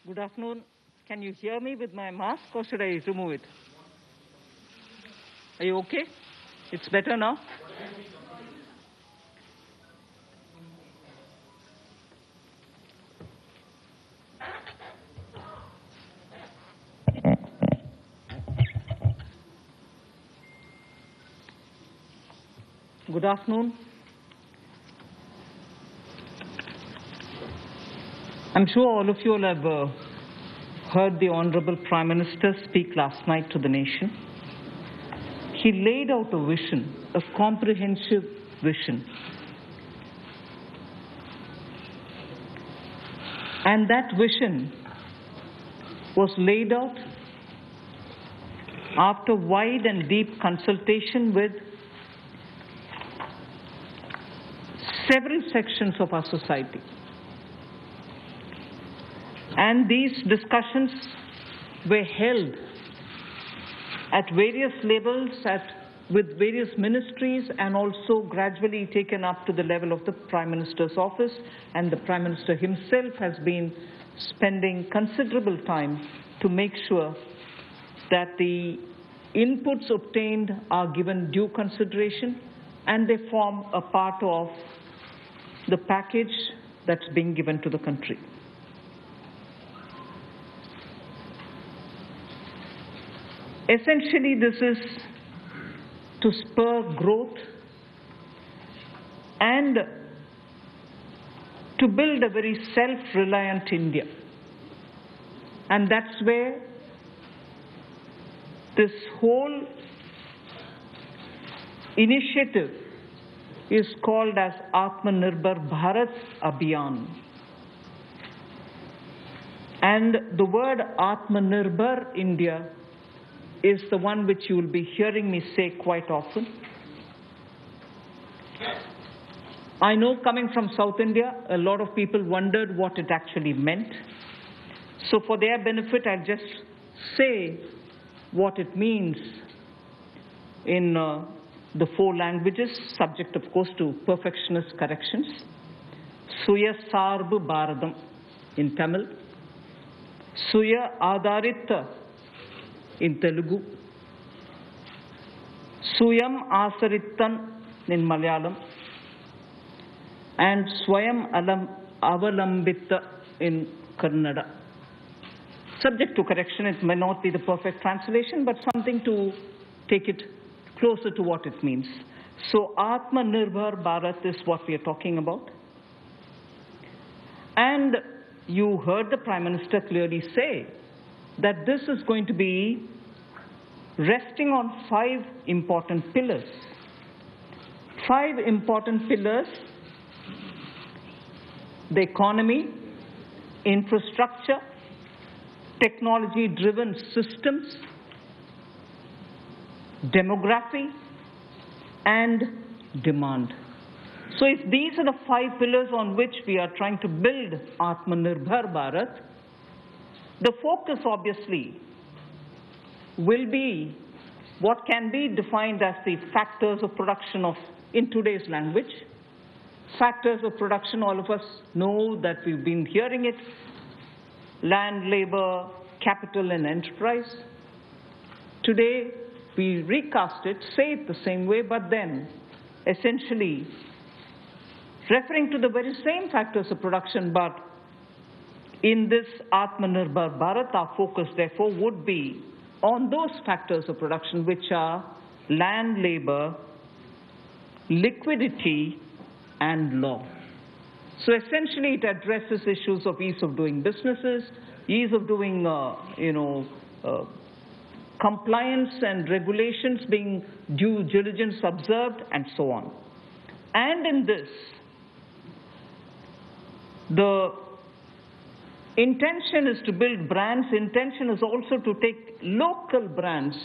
Good afternoon. Can you hear me with my mask or should I remove it? Are you okay? It's better now? Good afternoon. I'm sure all of you will have heard the Honorable Prime Minister speak last night to the nation. He laid out a vision, a comprehensive vision. And that vision was laid out after wide and deep consultation with several sections of our society. And these discussions were held at various levels, with various ministries, and also gradually taken up to the level of the Prime Minister's office. And the Prime Minister himself has been spending considerable time to make sure that the inputs obtained are given due consideration and they form a part of the package that's being given to the country. Essentially, this is to spur growth and to build a very self-reliant India. And that's where this whole initiative is called as Atmanirbhar Bharat Abhiyan. And the word Atmanirbhar India is the one which you will be hearing me say quite often. I know, coming from South India, a lot of people wondered what it actually meant. So for their benefit, I'll just say what it means in the four languages, subject of course to perfectionist corrections. Suya Sarbu Bharadam in Tamil, Suya Adharita in Telugu, Suyam Asarittan in Malayalam, and Swayam Avalambita in Kannada. Subject to correction, it may not be the perfect translation, but something to take it closer to what it means. So Atmanirbhar Bharat is what we are talking about. And you heard the Prime Minister clearly say that this is going to be resting on five important pillars. Five important pillars: the economy, infrastructure, technology-driven systems, demography, and demand. So if these are the five pillars on which we are trying to build Atmanirbhar Bharat, the focus obviously will be what can be defined as the factors of production in today's language. Factors of production, all of us know that we've been hearing it: land, labor, capital, and enterprise. Today, we recast it, say it the same way, but then essentially referring to the very same factors of production, but in this Atmanirbhar Bharat, our focus therefore would be on those factors of production which are land, labor, liquidity, and law. So essentially it addresses issues of ease of doing businesses, ease of doing compliance and regulations being due diligence observed, and so on. And in this, the intention is to build brands. Intention is also to take local brands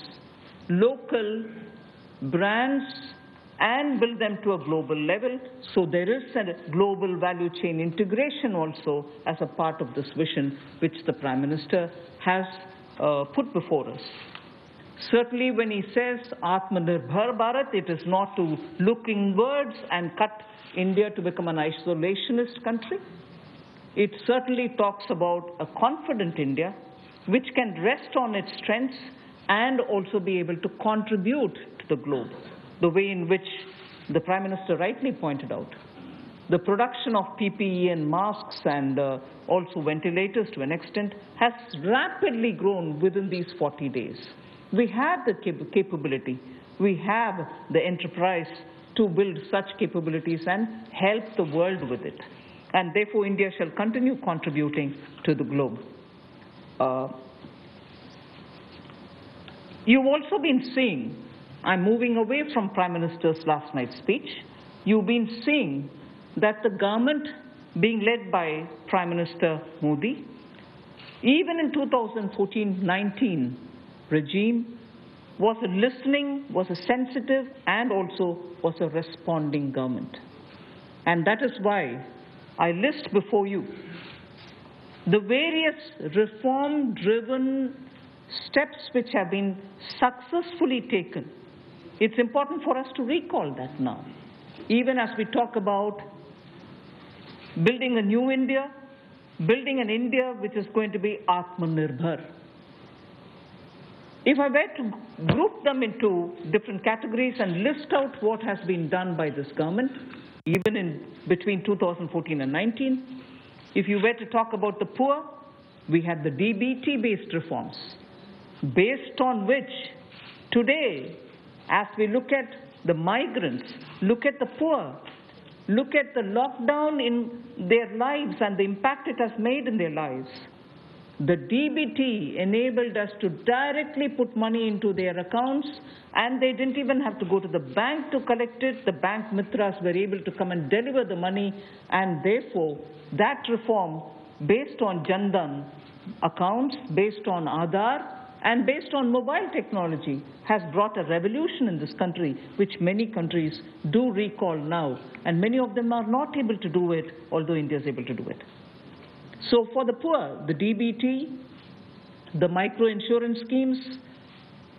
and build them to a global level. So there is a global value chain integration also as a part of this vision which the Prime Minister has put before us. Certainly when he says Atmanirbhar Bharat, it is not to look inwards and cut India to become an isolationist country. it certainly talks about a confident India which can rest on its strengths and also be able to contribute to the globe, the way in which the Prime Minister rightly pointed out. The production of PPE and masks and also ventilators to an extent has rapidly grown within these 40 days. We have the capability, we have the enterprise to build such capabilities and help the world with it. And therefore, India shall continue contributing to the globe. You've also been seeing, I'm moving away from Prime Minister's last night's speech, you've been seeing that the government being led by Prime Minister Modi, even in 2014-19 regime, was a listening, was a sensitive, and also was a responding government. And that is why I list before you the various reform-driven steps which have been successfully taken. It's important for us to recall that now, even as we talk about building a new India, building an India which is going to be Atmanirbhar. If I were to group them into different categories and list out what has been done by this government, even in between 2014 and 19, if you were to talk about the poor, we had the DBT-based reforms, based on which today, as we look at the migrants, look at the poor, look at the lockdown in their lives and the impact it has made in their lives, the DBT enabled us to directly put money into their accounts, and they didn't even have to go to the bank to collect it. The bank mitras were able to come and deliver the money, and therefore that reform based on Jan Dhan accounts, based on Aadhaar, and based on mobile technology has brought a revolution in this country, which many countries do recall now, and many of them are not able to do it, although India is able to do it. So for the poor, the DBT, the micro-insurance schemes,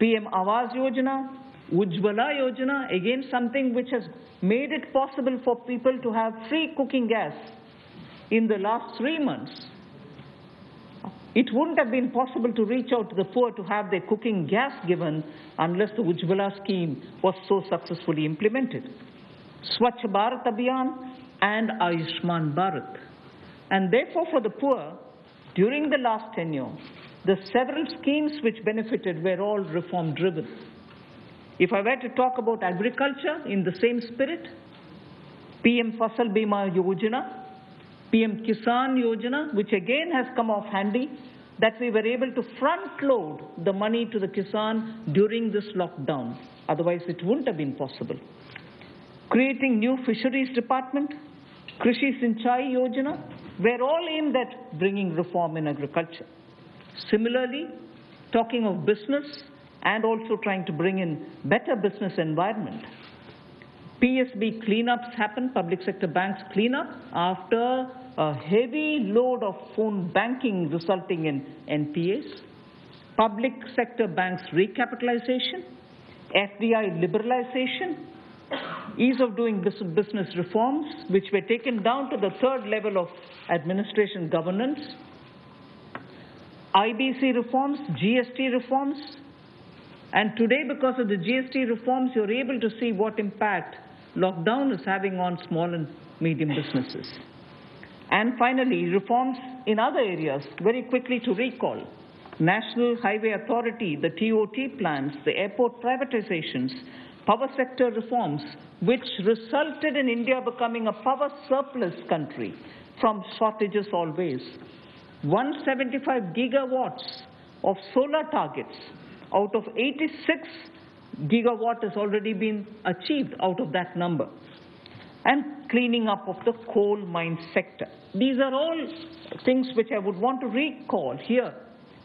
PM Awas Yojana, Ujjwala Yojana, again something which has made it possible for people to have free cooking gas in the last 3 months. It wouldn't have been possible to reach out to the poor to have their cooking gas given unless the Ujjwala scheme was so successfully implemented. Swachh Bharat Abhiyan and Ayushman Bharat. And therefore for the poor, during the last tenure, the several schemes which benefited were all reform driven. If I were to talk about agriculture in the same spirit, PM Fasal Bima Yojana, PM Kisan Yojana, which again has come off handy, that we were able to front load the money to the Kisan during this lockdown. Otherwise it wouldn't have been possible. Creating new fisheries department, Krishi Sinchai Yojana, were all aimed at bringing reform in agriculture. Similarly, talking of business and also trying to bring in better business environment. PSB cleanups happen, public sector banks cleanup, after a heavy load of phone banking resulting in NPAs. Public sector banks recapitalization, FDI liberalization, ease of doing business reforms, which were taken down to the third level of administration governance, IBC reforms, GST reforms, and today because of the GST reforms, you're able to see what impact lockdown is having on small and medium businesses. And finally, reforms in other areas, very quickly to recall. National Highway Authority, the TOT plans, the airport privatizations, power sector reforms, which resulted in India becoming a power surplus country from shortages always. 175 gigawatts of solar targets out of 86 gigawatt has already been achieved out of that number. And cleaning up of the coal mine sector. These are all things which I would want to recall here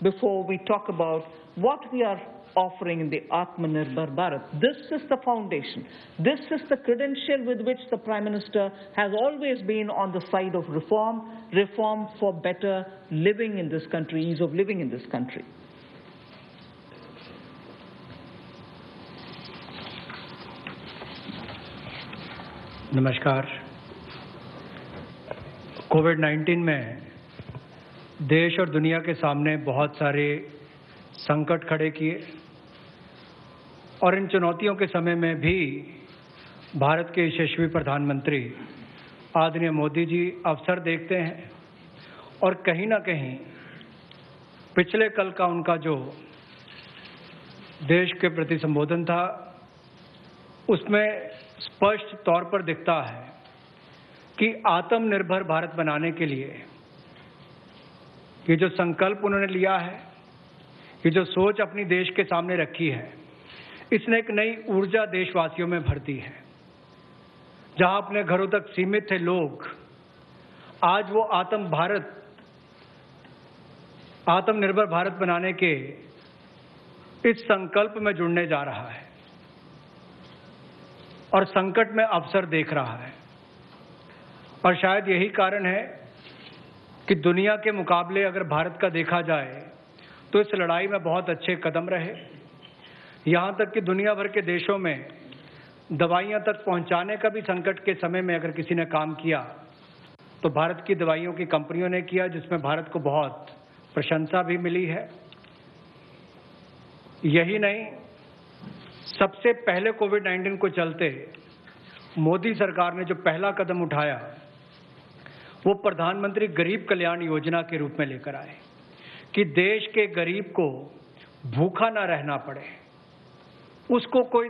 before we talk about what we are offering in the Atmanirbhar Bharat. This is the foundation. This is the credential with which the Prime Minister has always been on the side of reform, reform for better living in this country, ease of living in this country. नमस्कार। कोविड-19 में देश और दुनिया के सामने बहुत सारे संकट खड़े किए और इन चुनौतियों के समय में भी भारत के यशस्वी प्रधानमंत्री आदरणीय मोदी जी अवसर देखते हैं और कहीं ना कहीं पिछले कल का उनका जो देश के प्रति संबोधन था उसमें स्पष्ट तौर पर दिखता है कि आत्मनिर्भर भारत बनाने के लिए ये जो संकल्प उन्होंने लिया है, ये जो सोच अपनी देश के सामने रखी है, इसने एक नई ऊर्जा देशवासियों में भर दी है। जहां अपने घरों तक सीमित थे लोग, आज वो आत्मनिर्भर भारत बनाने के इस संकल्प में जुड़ने जा रहा है और संकट में अवसर देख रहा है। और शायद यही कारण है कि दुनिया के मुकाबले अगर भारत का देखा जाए तो इस लड़ाई में बहुत अच्छे कदम रहे। यहाँ तक कि दुनिया भर के देशों में दवाइयाँ तक पहुँचाने का भी संकट के समय में अगर किसी ने काम किया तो भारत की दवाइयों की कंपनियों ने किया, जिसमें भारत को बहुत प्रशंसा भी मिली है। यही नहीं, सबसे पहले कोविड-19 को चलते मोदी सरकार ने जो पहला कदम उठाया वो प्रधानमंत्री गरीब कल्याण योजना के रूप में लेकर आए कि देश के गरीब को भूखा ना रहना पड़े, उसको कोई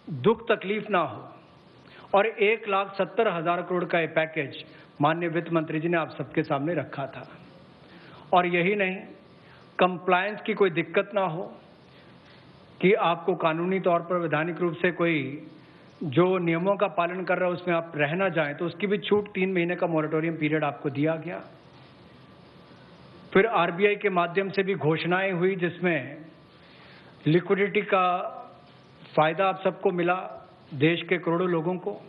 दुख तकलीफ ना हो। और 1,70,000 करोड़ का ये पैकेज माननीय वित्त मंत्री जी ने आप सबके सामने रखा था। और यही नहीं, कंप्लायंस की कोई दिक्कत ना हो कि आपको कानूनी तौर पर वैधानिक रूप से कोई जो नियमों का पालन कर रहा है उसमें आप रह ना जाएं, तो उसकी भी छूट 3 महीने का मॉरेटोरियम पीरियड आपको दिया गया। फिर आरबीआई के माध्यम से भी घोषणाएं हुई जिसमें लिक्विडिटी का फायदा आप सबको मिला, देश के करोड़ों लोगों को।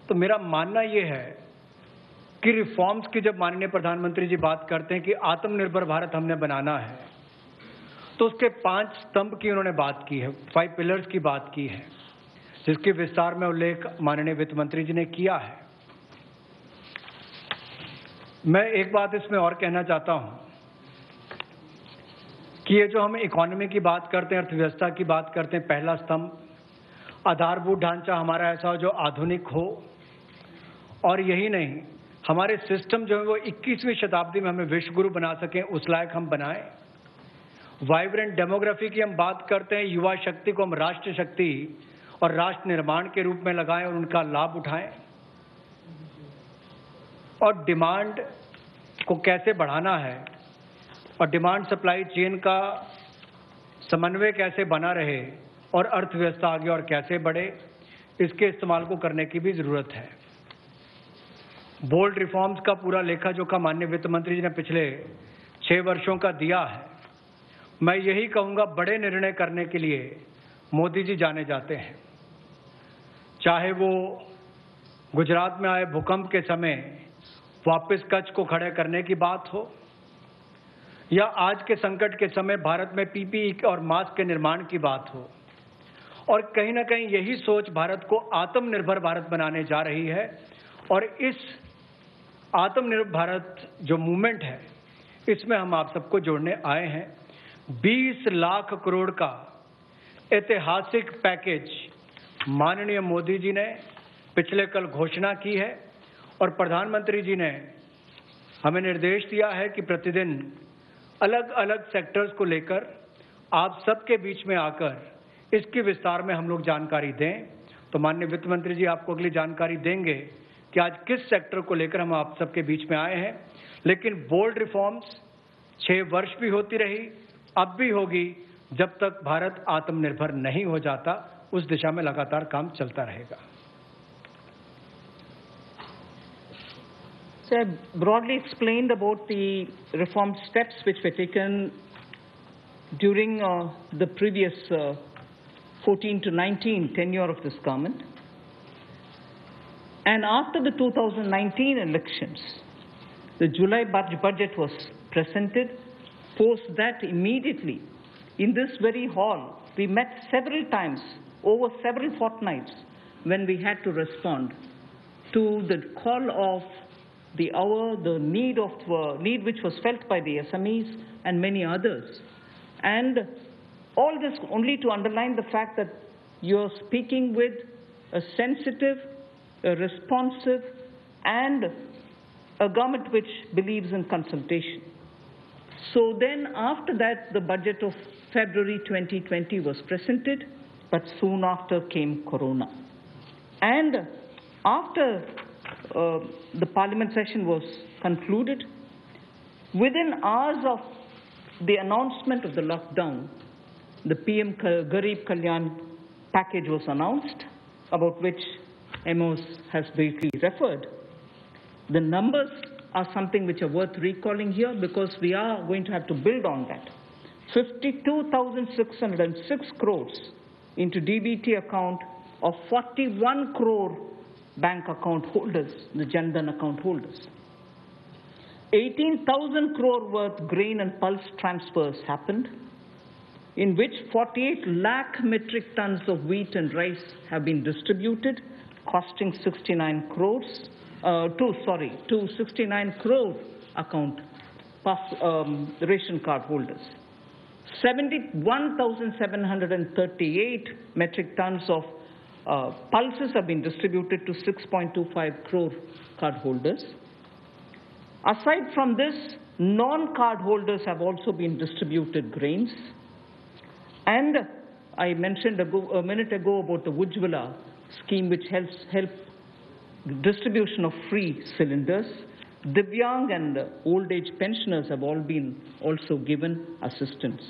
तो मेरा मानना यह है कि रिफॉर्म्स की जब माननीय प्रधानमंत्री जी बात करते हैं कि आत्मनिर्भर भारत हमने बनाना है, तो उसके 5 स्तंभ की उन्होंने बात की है, 5 पिलर्स की बात की है, जिसकी विस्तार में उल्लेख माननीय वित्त मंत्री जी ने किया है। मैं एक बात इसमें और कहना चाहता हूं कि ये जो हम इकोनॉमी की बात करते हैं, अर्थव्यवस्था की बात करते हैं, पहला स्तंभ आधारभूत ढांचा हमारा ऐसा हो जो आधुनिक हो। और यही नहीं, हमारे सिस्टम जो है वो 21वीं शताब्दी में हमें विश्व गुरु बना सकें, उस लायक हम बनाएं। वाइब्रेंट डेमोग्राफी की हम बात करते हैं, युवा शक्ति को हम राष्ट्र शक्ति और राष्ट्र निर्माण के रूप में लगाएं और उनका लाभ उठाएं। और डिमांड को कैसे बढ़ाना है और डिमांड सप्लाई चेन का समन्वय कैसे बना रहे और अर्थव्यवस्था आगे और कैसे बढ़े, इसके इस्तेमाल को करने की भी जरूरत है। बोल्ड रिफॉर्म्स का पूरा लेखा जोखा माननीय वित्त मंत्री जी ने पिछले 6 वर्षों का दिया है। मैं यही कहूंगा, बड़े निर्णय करने के लिए मोदी जी जाने जाते हैं। चाहे वो गुजरात में आए भूकंप के समय वापस कच्छ को खड़े करने की बात हो, या आज के संकट के समय भारत में पीपीई और मास्क के निर्माण की बात हो। और कहीं ना कहीं यही सोच भारत को आत्मनिर्भर भारत बनाने जा रही है। और इस आत्मनिर्भर भारत जो मूवमेंट है, इसमें हम आप सबको जोड़ने आए हैं। 20 लाख करोड़ का ऐतिहासिक पैकेज माननीय मोदी जी ने पिछले कल घोषणा की है और प्रधानमंत्री जी ने हमें निर्देश दिया है कि प्रतिदिन अलग अलग सेक्टर्स को लेकर आप सबके बीच में आकर इसकी विस्तार में हम लोग जानकारी दें। तो माननीय वित्त मंत्री जी आपको अगली जानकारी देंगे कि आज किस सेक्टर को लेकर हम आप सबके बीच में आए हैं। लेकिन बोल्ड रिफॉर्म्स 6 वर्ष भी होती रही, अब भी होगी, जब तक भारत आत्मनिर्भर नहीं हो जाता, उस दिशा में लगातार काम चलता रहेगा। So I broadly explained about the reform steps which were taken during the previous 14 to 19 tenure of this government. And after the 2019 elections, the July budget was presented. Post that, immediately, in this very hall, we met several times, over several fortnights, when we had to respond to the call of the hour, the need which was felt by the SMEs and many others. And all this only to underline the fact that you're speaking with a sensitive, a responsive, and a government which believes in consultation. So then after that, the budget of February 2020 was presented, but soon after came Corona. And after the parliament session was concluded, within hours of the announcement of the lockdown, the PM Garib Kalyan package was announced, about which Amos has briefly referred. The numbers are something which are worth recalling here because we are going to have to build on that. 52,606 crores into DBT account of 41 crore bank account holders, the Jan Dhan account holders. 18,000 crore worth grain and pulse transfers happened, in which 48 lakh metric tons of wheat and rice have been distributed, costing 69 crores, to 69 crore account ration card holders. 71,738 metric tons of pulses have been distributed to 6.25 crore card holders. Aside from this, non-card holders have also been distributed grains. And I mentioned a minute ago about the Ujjwala scheme, which helps distribution of free cylinders. Divyang and old age pensioners have all been also given assistance.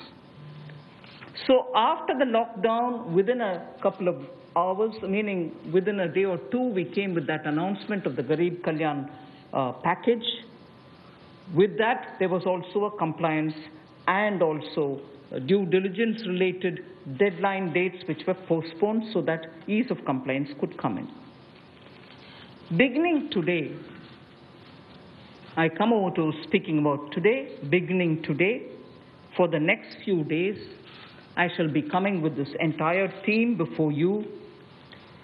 So after the lockdown, within a couple of hours, meaning within a day or two, we came with that announcement of the Garib Kalyan package. With that, there was also a compliance and also due diligence related deadline dates which were postponed so that ease of compliance could come in. Beginning today, I come over to speaking about today. Beginning today, for the next few days, I shall be coming with this entire team before you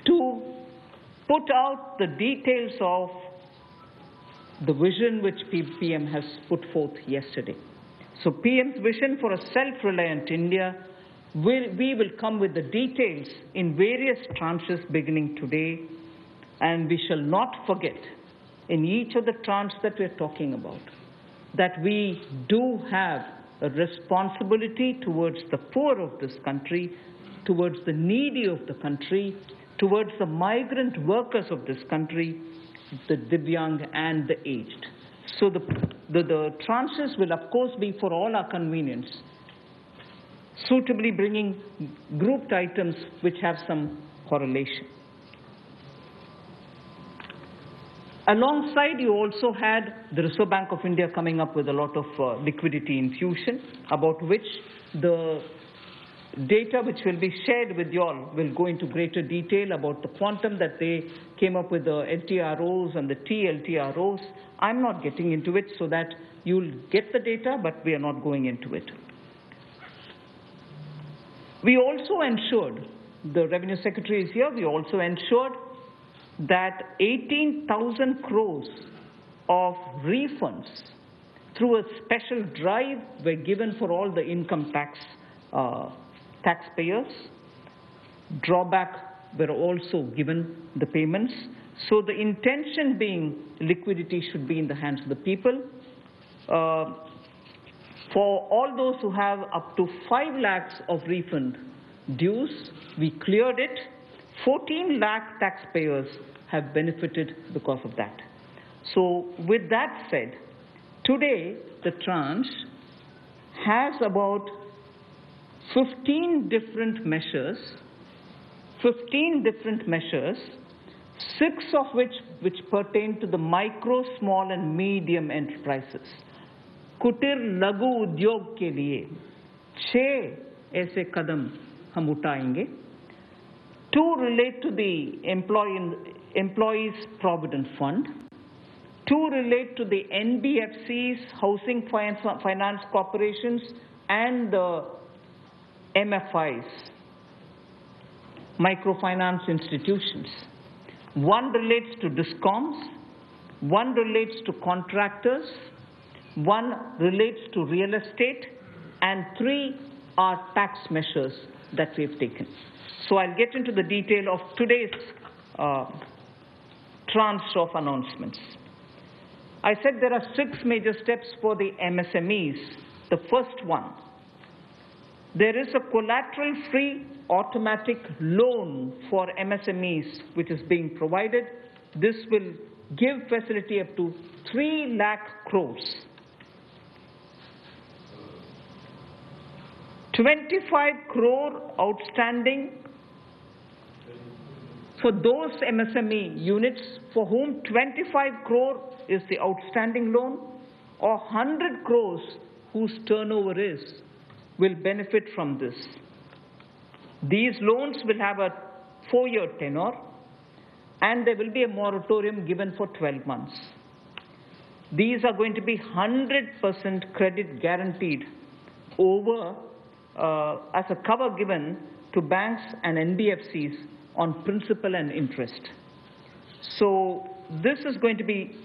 to put out the details of the vision which PM has put forth yesterday. So PM's vision for a self-reliant India, we will come with the details in various tranches beginning today, and we shall not forget in each of the tranches that we're talking about that we do have a responsibility towards the poor of this country, towards the needy of the country, towards the migrant workers of this country, the Divyang and the aged. So the tranches will of course be for all our convenience, suitably bringing grouped items which have some correlation. Alongside, you also had the Reserve Bank of India coming up with a lot of liquidity infusion, about which the data which will be shared with you all will go into greater detail about the quantum that they came up with, the LTROs and the TLTROs. I'm not getting into it so that you'll get the data, but we are not going into it. We also ensured, the Revenue Secretary is here, we also ensured that 18,000 crores of refunds through a special drive were given for all the income taxpayers. Drawback were also given the payments. So the intention being liquidity should be in the hands of the people. For all those who have up to 5 lakhs of refund dues, we cleared it. 14 lakh taxpayers have benefited because of that. So with that said, today the tranche has about 15 different measures, 6 of which pertain to the micro, small and medium enterprises. Kutir Lagu Udyog ke liye 6 aise kadam hum utaenge. 2 relate to the Employees Provident Fund. 2 relate to the NBFCs, Housing Finance Corporations, and the MFIs, microfinance institutions. 1 relates to DISCOMs, One relates to contractors, one relates to real estate, and 3 are tax measures that we've taken. So I'll get into the detail of today's tranche of announcements. I said there are 6 major steps for the MSMEs. The first one, there is a collateral-free automatic loan for MSMEs which is being provided. This will give facility up to 3 lakh crores. 25 crore outstanding for those MSME units for whom 25 crore is the outstanding loan, or 100 crores whose turnover is, will benefit from this. These loans will have a 4-year tenure, and there will be a moratorium given for 12 months. These are going to be 100% credit guaranteed over as a cover given to banks and NBFCs on principal and interest. So this is going to be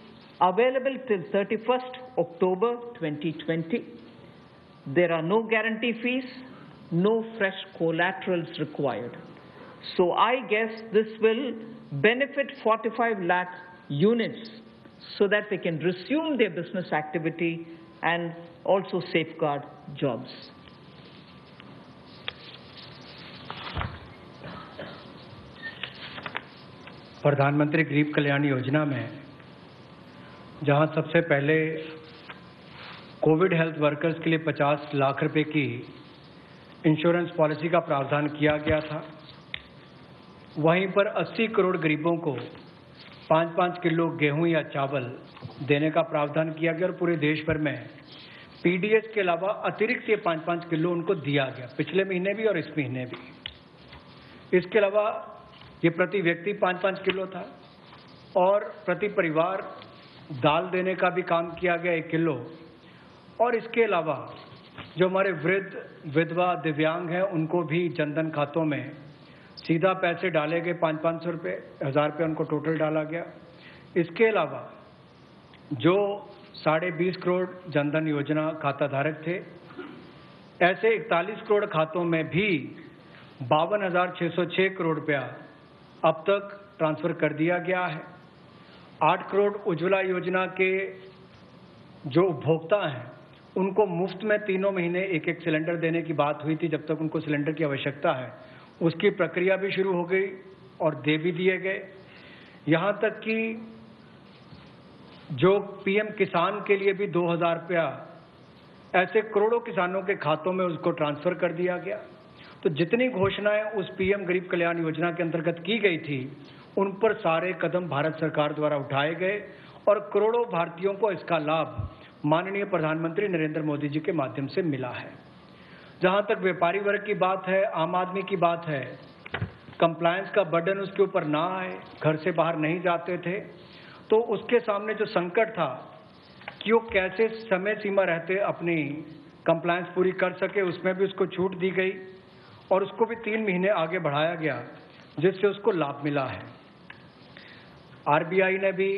available till 31st October 2020. There are no guarantee fees, no fresh collaterals required. So I guess this will benefit 45 lakh units so that they can resume their business activity and also safeguard jobs. प्रधानमंत्री गरीब कल्याण योजना में जहां सबसे पहले Covid health workers के लिए 50 लाख रुपए की इंश्योरेंस पॉलिसी का प्रावधान किया गया था, वहीं पर 80 करोड़ गरीबों को 5-5 किलो गेहूं या चावल देने का प्रावधान किया गया और पूरे देश भर में पीडीएस के अलावा अतिरिक्त ये 5-5 किलो उनको दिया गया, पिछले महीने भी और इस महीने भी। इसके अलावा ये प्रति व्यक्ति 5-5 किलो था और प्रति परिवार दाल देने का भी काम किया गया 1 किलो। और इसके अलावा जो हमारे वृद्ध, विधवा, दिव्यांग हैं उनको भी जनधन खातों में सीधा पैसे डाले गए, 500-500 रुपये, 1000 रुपये उनको टोटल डाला गया। इसके अलावा जो 20.5 करोड़ जनधन योजना खाता धारक थे, ऐसे 41 करोड़ खातों में भी 52,606 करोड़ रुपया अब तक ट्रांसफर कर दिया गया है। 8 करोड़ उज्ज्वला योजना के जो उपभोक्ता हैं उनको मुफ्त में 3 महीने 1-1 सिलेंडर देने की बात हुई थी, जब तक उनको सिलेंडर की आवश्यकता है। उसकी प्रक्रिया भी शुरू हो गई और दे भी दिए गए। यहाँ तक कि जो पीएम किसान के लिए भी 2,000 रुपया ऐसे करोड़ों किसानों के खातों में उसको ट्रांसफर कर दिया गया। तो जितनी घोषणाएं उस पीएम गरीब कल्याण योजना के अंतर्गत की गई थी, उन पर सारे कदम भारत सरकार द्वारा उठाए गए और करोड़ों भारतीयों को इसका लाभ माननीय प्रधानमंत्री नरेंद्र मोदी जी के माध्यम से मिला है। जहां तक व्यापारी वर्ग की बात है, आम आदमी की बात है, कंप्लायंस का बर्डन उसके ऊपर ना आए, घर से बाहर नहीं जाते थे, तो उसके सामने जो संकट था कि वो कैसे समय सीमा रहते अपनी कंप्लायंस पूरी कर सके, उसमें भी उसको छूट दी गई और उसको भी 3 महीने आगे बढ़ाया गया, जिससे उसको लाभ मिला है। आरबीआई ने भी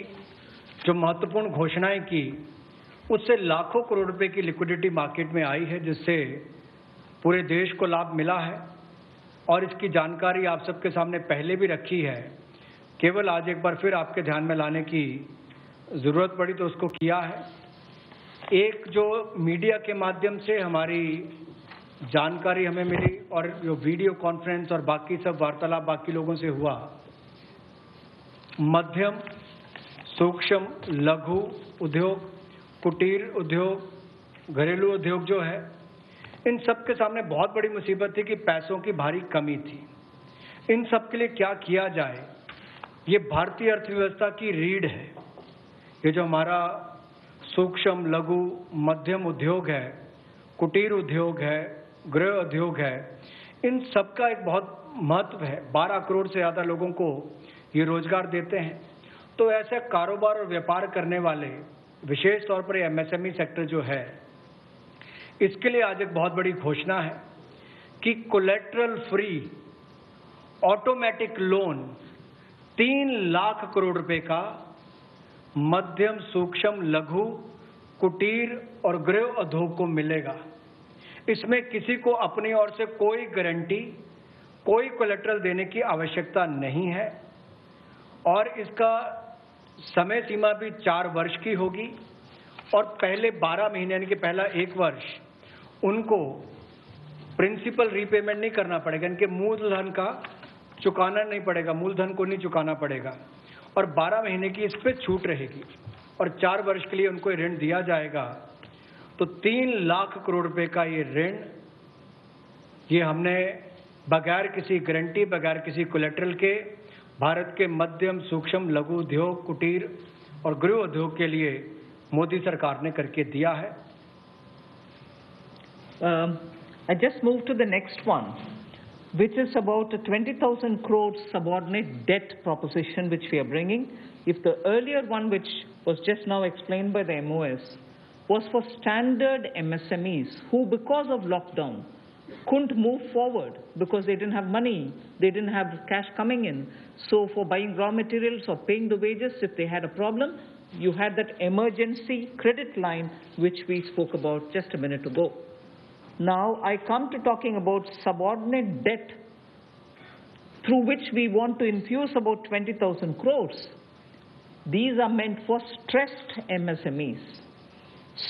जो महत्वपूर्ण घोषणाएं की, उससे लाखों करोड़ रुपए की लिक्विडिटी मार्केट में आई है, जिससे पूरे देश को लाभ मिला है और इसकी जानकारी आप सबके सामने पहले भी रखी है। केवल आज एक बार फिर आपके ध्यान में लाने की जरूरत पड़ी तो उसको किया है। एक जो मीडिया के माध्यम से हमारी जानकारी हमें मिली और जो वीडियो कॉन्फ्रेंस और बाकी सब वार्तालाप बाकी लोगों से हुआ, मध्यम, सूक्ष्म, लघु उद्योग, कुटीर उद्योग, घरेलू उद्योग जो है, इन सब के सामने बहुत बड़ी मुसीबत थी कि पैसों की भारी कमी थी। इन सब के लिए क्या किया जाए, ये भारतीय अर्थव्यवस्था की रीढ़ है। ये जो हमारा सूक्ष्म, लघु, मध्यम उद्योग है, कुटीर उद्योग है, गृह उद्योग है, इन सब का एक बहुत महत्व है। 12 करोड़ से ज़्यादा लोगों को ये रोजगार देते हैं। तो ऐसे कारोबार और व्यापार करने वाले, विशेष तौर पर एमएसएमई सेक्टर जो है, इसके लिए आज एक बहुत बड़ी घोषणा है कि collateral free automatic loan 3 lakh crore रुपए का मध्यम सूक्ष्म लघु कुटीर और गृह उद्योग को मिलेगा। इसमें किसी को अपनी ओर से कोई गारंटी, कोई कोलेटरल देने की आवश्यकता नहीं है और इसका समय सीमा भी 4 वर्ष की होगी और पहले 12 महीने यानी कि पहला 1 वर्ष उनको प्रिंसिपल रीपेमेंट नहीं करना पड़ेगा, इनके मूलधन का चुकाना नहीं पड़ेगा, मूलधन को नहीं चुकाना पड़ेगा और 12 महीने की इस पे छूट रहेगी और 4 वर्ष के लिए उनको ऋण दिया जाएगा। तो 3 लाख करोड़ रुपए का ये ऋण, ये हमने बगैर किसी गारंटी, बगैर किसी कोलेटरल के भारत के मध्यम सूक्ष्म लघु उद्योग, कुटीर और गृह उद्योग के लिए मोदी सरकार ने करके दिया है। I just move to the next one, which is about a 20,000 crore subordinate debt proposition which we are bringing. If the earlier one, which was just now explained by the MOS, was for standard MSMEs who, because of lockdown, couldn't move forward because they didn't have money, they didn't have cash coming in. So for buying raw materials or paying the wages, if they had a problem, you had that emergency credit line which we spoke about just a minute ago. Now I come to talking about subordinate debt through which we want to infuse about 20,000 crores. These are meant for stressed MSMEs.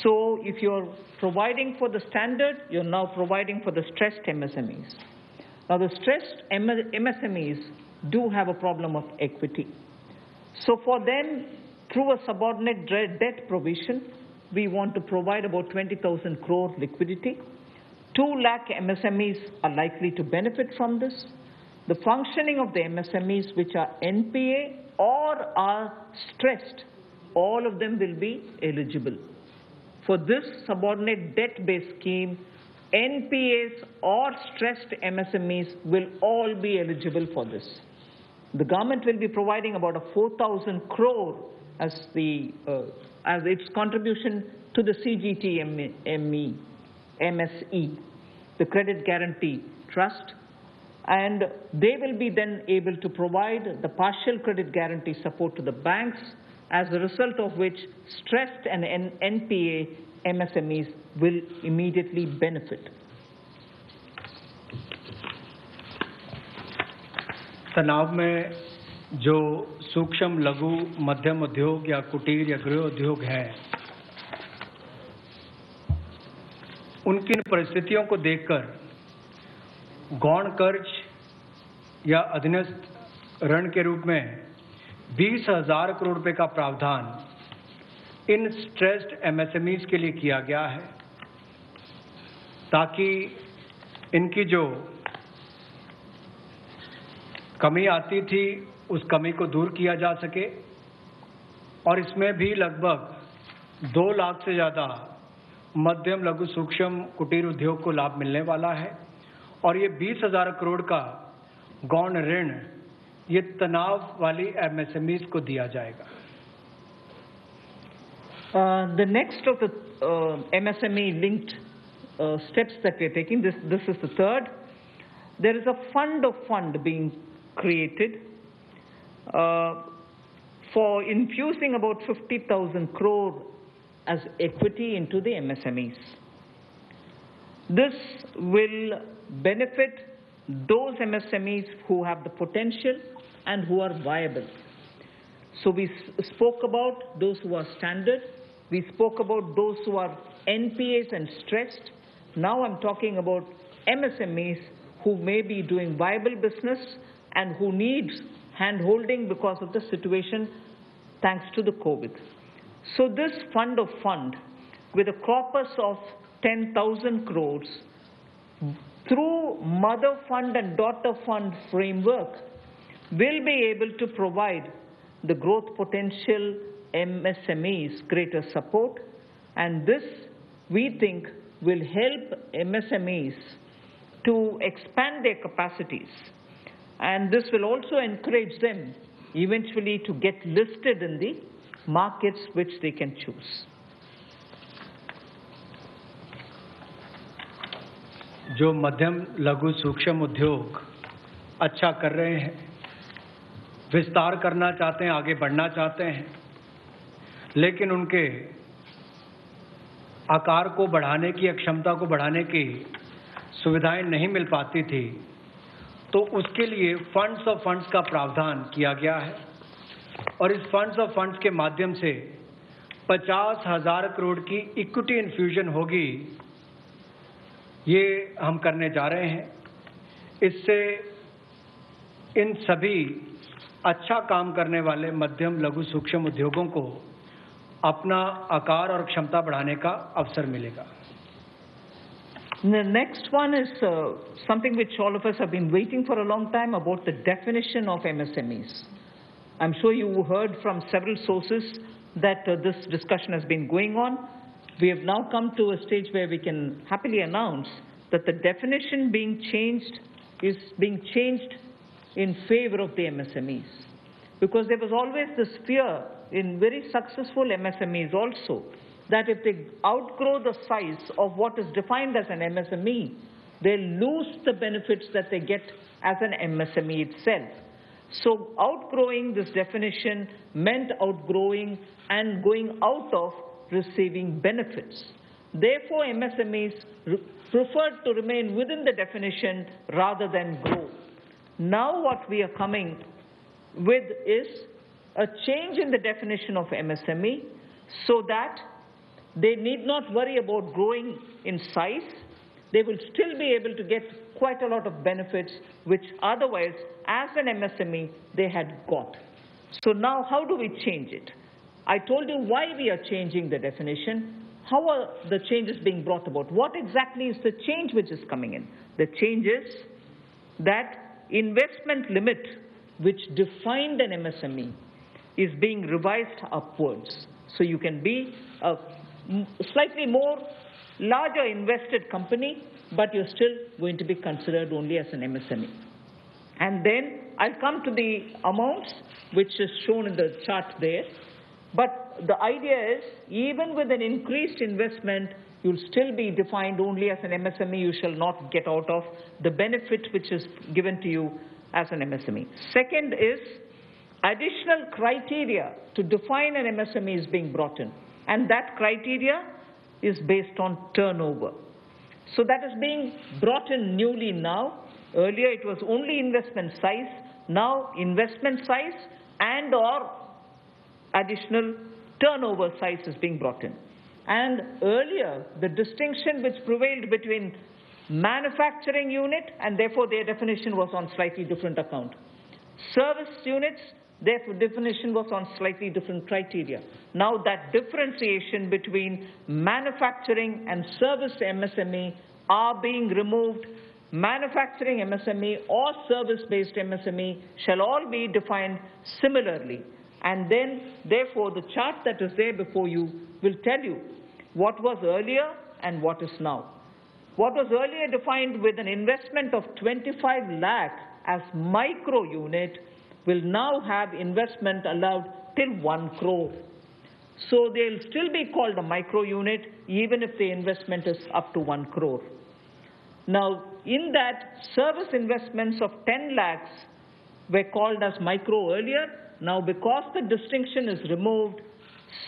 So if you're providing for the standard, you're now providing for the stressed MSMEs. Now the stressed MSMEs do have a problem of equity. So for them, through a subordinate debt provision, we want to provide about 20,000 crore liquidity. 2 lakh MSMEs are likely to benefit from this. The functioning of the MSMEs which are NPA or are stressed, all of them will be eligible. For this subordinate debt-based scheme, NPAs or stressed MSMEs will all be eligible for this. The government will be providing about a 4,000 crore as its contribution to the CGTMSE, the Credit Guarantee Trust, and they will be then able to provide the partial credit guarantee support to the banks, as a result of which stressed and NPA MSMEs will immediately benefit. तनाव में जो सूक्ष्म लघु मध्यम उद्योग या कुटीर या गृह उद्योग है, उनकी परिस्थितियों को देखकर गौण कर्ज या अधीनस्थ ऋण के रूप में 20,000 करोड़ रुपए का प्रावधान इन स्ट्रेस्ड एमएसएमईज के लिए किया गया है, ताकि इनकी जो कमी आती थी उस कमी को दूर किया जा सके। और इसमें भी लगभग 2 लाख से ज़्यादा मध्यम लघु सूक्ष्म कुटीर उद्योग को लाभ मिलने वाला है और ये 20,000 करोड़ का गौण ऋण ये तनाव वाली एमएसएमईज को दिया जाएगा। The next of the MSME linked steps that we are taking, this is the third. There is a fund being created for infusing about 50,000 crore as equity into the MSMEs. This will benefit those MSMEs who have the potential and who are viable. So we spoke about those who are standard, we spoke about those who are NPAs and stressed. Now I'm talking about MSMEs who may be doing viable business and who needs hand-holding because of the situation thanks to the COVID. So this fund with a corpus of 10,000 crores through mother fund and daughter fund framework will be able to provide the growth potential MSMEs greater support, and this we think will help MSMEs to expand their capacities, and this will also encourage them eventually to get listed in the markets which they can choose. जो मध्यम लघु सूक्ष्म उद्योग अच्छा कर रहे हैं, विस्तार करना चाहते हैं, आगे बढ़ना चाहते हैं, लेकिन उनके आकार को बढ़ाने की, क्षमता को बढ़ाने की सुविधाएं नहीं मिल पाती थी, तो उसके लिए फंड्स ऑफ फंड्स का प्रावधान किया गया है और इस फंड्स ऑफ फंड्स के माध्यम से 50,000 करोड़ की इक्विटी इन्फ्यूजन होगी, ये हम करने जा रहे हैं। इससे इन सभी अच्छा काम करने वाले मध्यम, लघु, सूक्ष्म उद्योगों को अपना आकार और क्षमता बढ़ाने का अवसर मिलेगा। The next one is something which all of us have been waiting for a long time, about the definition of MSMEs. I'm sure you heard from several sources that this discussion has been going on. We have now come to a stage where we can happily announce that the definition is being changed in favor of the MSMEs. Because there was always this fear in very successful MSMEs also, that if they outgrow the size of what is defined as an MSME, they lose the benefits that they get as an MSME itself. So outgrowing this definition meant outgrowing and going out of receiving benefits. Therefore, MSMEs preferred to remain within the definition rather than grow. Now what we are coming with is a change in the definition of MSME so that they need not worry about growing in size. They will still be able to get quite a lot of benefits which otherwise, as an MSME, they had got. So now how do we change it? I told you why we are changing the definition. How are the changes being brought about? What exactly is the change which is coming in? The change is that investment limit which defined an MSME is being revised upwards. So you can be a slightly more larger invested company, but you're still going to be considered only as an MSME. And then I'll come to the amounts which is shown in the chart there. But the idea is, even with an increased investment, you'll still be defined only as an MSME. You shall not get out of the benefit which is given to you as an MSME. Second is, additional criteria to define an MSME is being brought in. And that criteria is based on turnover. So that is being brought in newly now. Earlier it was only investment size. Now investment size and or additional turnover size is being brought in. And earlier the distinction which prevailed between manufacturing unit, and therefore their definition was on slightly different account. Service units, their definition was on slightly different criteria. Now that differentiation between manufacturing and service MSME are being removed. Manufacturing MSME or service-based MSME shall all be defined similarly. And then, therefore, the chart that is there before you will tell you what was earlier and what is now. What was earlier defined with an investment of 25 lakh as micro unit will now have investment allowed till 1 crore. So they'll still be called a micro unit even if the investment is up to 1 crore. Now, in that, service investments of 10 lakhs were called as micro earlier. Now, because the distinction is removed,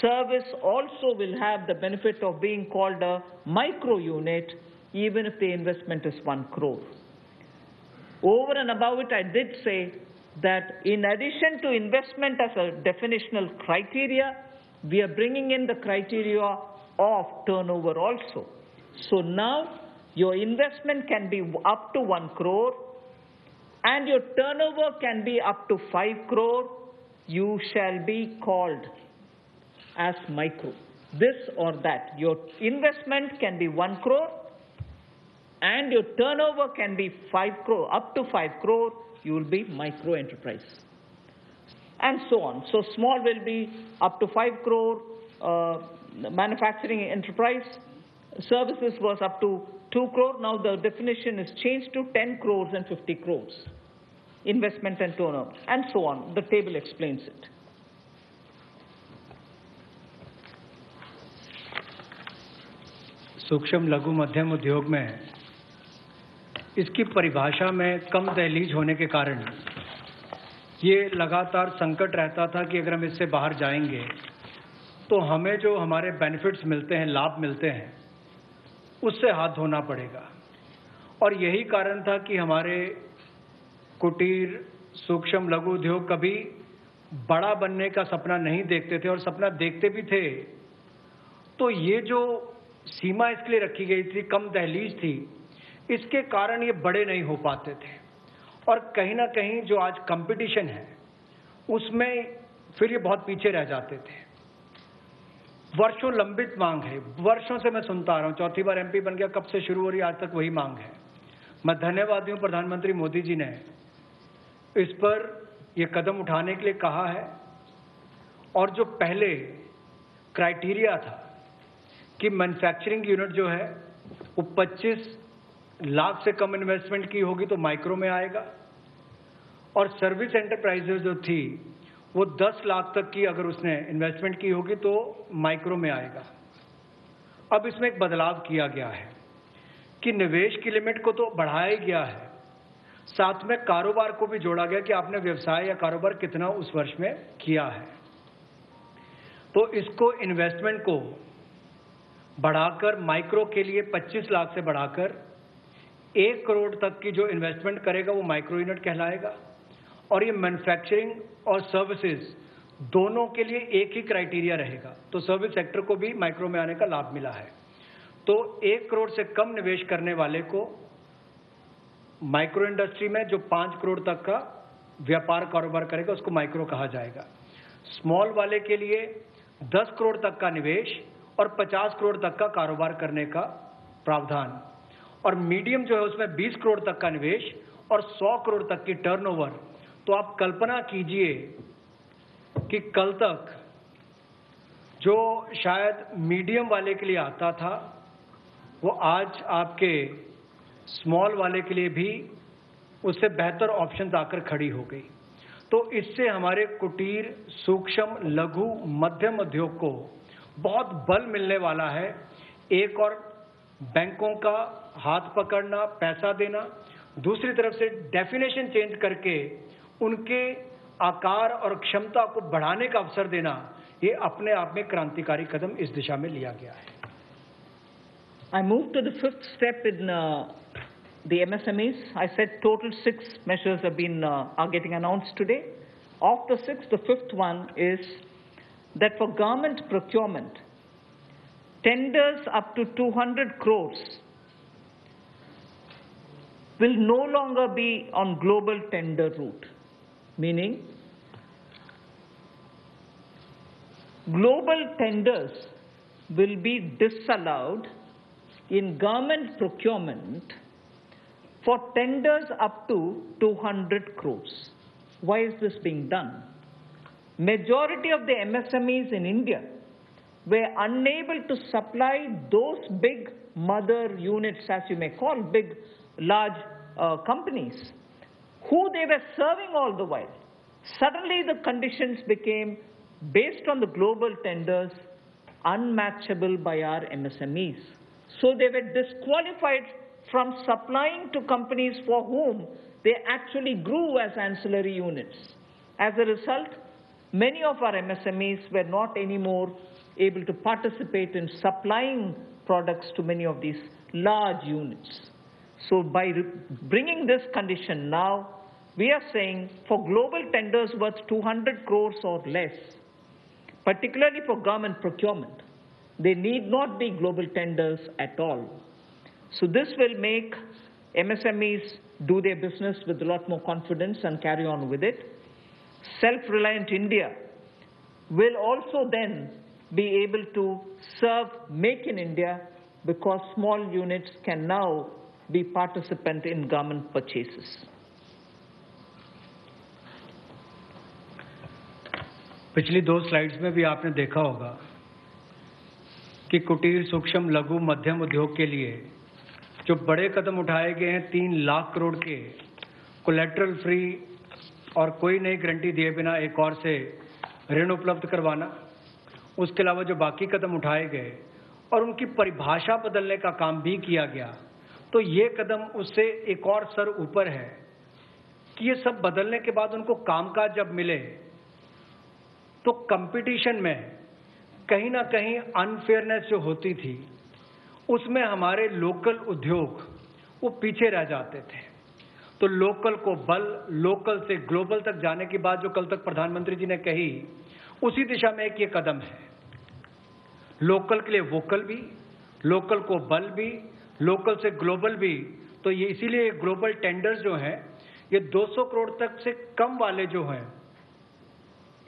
service also will have the benefit of being called a micro unit even if the investment is 1 crore. Over and above it, I did say that in addition to investment as a definitional criteria, we are bringing in the criteria of turnover also. So now your investment can be up to 1 crore and your turnover can be up to 5 crore. You shall be called as micro. This or that. Your investment can be 1 crore and your turnover can be 5 crore, up to 5 crore. You will be micro enterprise, and so on. So small will be up to 5 crore, manufacturing enterprise. Services was up to 2 crore. Now the definition is changed to 10 crores and 50 crores. Investment and turnover, and so on. The table explains it. सूक्ष्म लघु मध्यम उद्योग में इसकी परिभाषा में कम दहलीज होने के कारण ये लगातार संकट रहता था कि अगर हम इससे बाहर जाएंगे तो हमें जो हमारे बेनिफिट्स मिलते हैं, लाभ मिलते हैं, उससे हाथ धोना पड़ेगा। और यही कारण था कि हमारे कुटीर, सूक्ष्म, लघु उद्योग कभी बड़ा बनने का सपना नहीं देखते थे, और सपना देखते भी थे तो ये जो सीमा इसके लिए रखी गई थी, कम दहलीज थी, इसके कारण ये बड़े नहीं हो पाते थे। और कहीं ना कहीं जो आज कंपटीशन है उसमें फिर ये बहुत पीछे रह जाते थे। वर्षों लंबित मांग है, वर्षों से मैं सुनता आ रहा हूं, चौथी बार एमपी बन गया, कब से शुरू हो रही, आज तक वही मांग है। मैं धन्यवादी हूं प्रधानमंत्री मोदी जी ने इस पर ये कदम उठाने के लिए कहा है। और जो पहले क्राइटेरिया था कि मैन्युफैक्चरिंग यूनिट जो है वो 25 लाख से कम इन्वेस्टमेंट की होगी तो माइक्रो में आएगा, और सर्विस एंटरप्राइजेज जो थी वो 10 लाख तक की अगर उसने इन्वेस्टमेंट की होगी तो माइक्रो में आएगा। अब इसमें एक बदलाव किया गया है कि निवेश की लिमिट को तो बढ़ाया ही गया है, साथ में कारोबार को भी जोड़ा गया कि आपने व्यवसाय या कारोबार कितना उस वर्ष में किया है। तो इसको इन्वेस्टमेंट को बढ़ाकर माइक्रो के लिए 25 लाख से बढ़ाकर 1 करोड़ तक की जो इन्वेस्टमेंट करेगा वो माइक्रो यूनिट कहलाएगा। और ये मैन्युफैक्चरिंग और सर्विसेज दोनों के लिए एक ही क्राइटेरिया रहेगा, तो सर्विस सेक्टर को भी माइक्रो में आने का लाभ मिला है। तो 1 करोड़ से कम निवेश करने वाले को माइक्रो इंडस्ट्री में जो 5 करोड़ तक का व्यापार कारोबार करेगा उसको माइक्रो कहा जाएगा। स्मॉल वाले के लिए 10 करोड़ तक का निवेश और 50 करोड़ तक का कारोबार करने का प्रावधान, और मीडियम जो है उसमें 20 करोड़ तक का निवेश और 100 करोड़ तक की टर्नओवर। तो आप कल्पना कीजिए कि कल तक जो शायद मीडियम वाले के लिए आता था वो आज आपके स्मॉल वाले के लिए भी उससे बेहतर ऑप्शंस आकर खड़ी हो गई। तो इससे हमारे कुटीर, सूक्ष्म, लघु, मध्यम उद्योग को बहुत बल मिलने वाला है। एक और बैंकों का हाथ पकड़ना, पैसा देना, दूसरी तरफ से डेफिनेशन चेंज करके उनके आकार और क्षमता को बढ़ाने का अवसर देना, ये अपने आप में क्रांतिकारी कदम इस दिशा में लिया गया है। I move to the fifth step in the MSMEs. I said total 6 measures are getting announced today. Of the 6, the fifth one is that for government procurement, tenders up to 200 crores will no longer be on global tender route, meaning global tenders will be disallowed in government procurement for tenders up to 200 crores. Why is this being done? Majority of the MSMEs in India were unable to supply those big mother units, as you may call, large companies, who they were serving all the while. Suddenly the conditions became, based on the global tenders, unmatchable by our MSMEs. So they were disqualified from supplying to companies for whom they actually grew as ancillary units. As a result, many of our MSMEs were not anymore able to participate in supplying products to many of these large units. So by bringing this condition now, we are saying for global tenders worth 200 crores or less, particularly for government procurement, they need not be global tenders at all. So this will make MSMEs do their business with a lot more confidence and carry on with it. Self-reliant India will also then be able to serve Make in India, because small units can now be participant in government purchases. पिछली 2 slides में भी आपने देखा होगा कि कुटीर, सूक्ष्म, लघु, मध्यम उद्योग के लिए जो बड़े कदम उठाए गए हैं, 3 लाख करोड़ के कोलेटरल फ्री और कोई नई गारंटी दिए बिना एक और से ऋण उपलब्ध करवाना, उसके अलावा जो बाकी कदम उठाए गए और उनकी परिभाषा बदलने का काम भी किया गया, तो ये कदम उससे एक और स्तर ऊपर है कि ये सब बदलने के बाद उनको कामकाज जब मिले तो कंपटीशन में कहीं ना कहीं अनफेयरनेस जो होती थी उसमें हमारे लोकल उद्योग वो पीछे रह जाते थे। तो लोकल को बल, लोकल से ग्लोबल तक जाने की बात जो कल तक प्रधानमंत्री जी ने कही, उसी दिशा में एक ये कदम है। लोकल के लिए वोकल भी, लोकल को बल भी, लोकल से ग्लोबल भी। तो ये इसीलिए ग्लोबल टेंडर्स जो हैं ये 200 करोड़ तक से कम वाले जो हैं,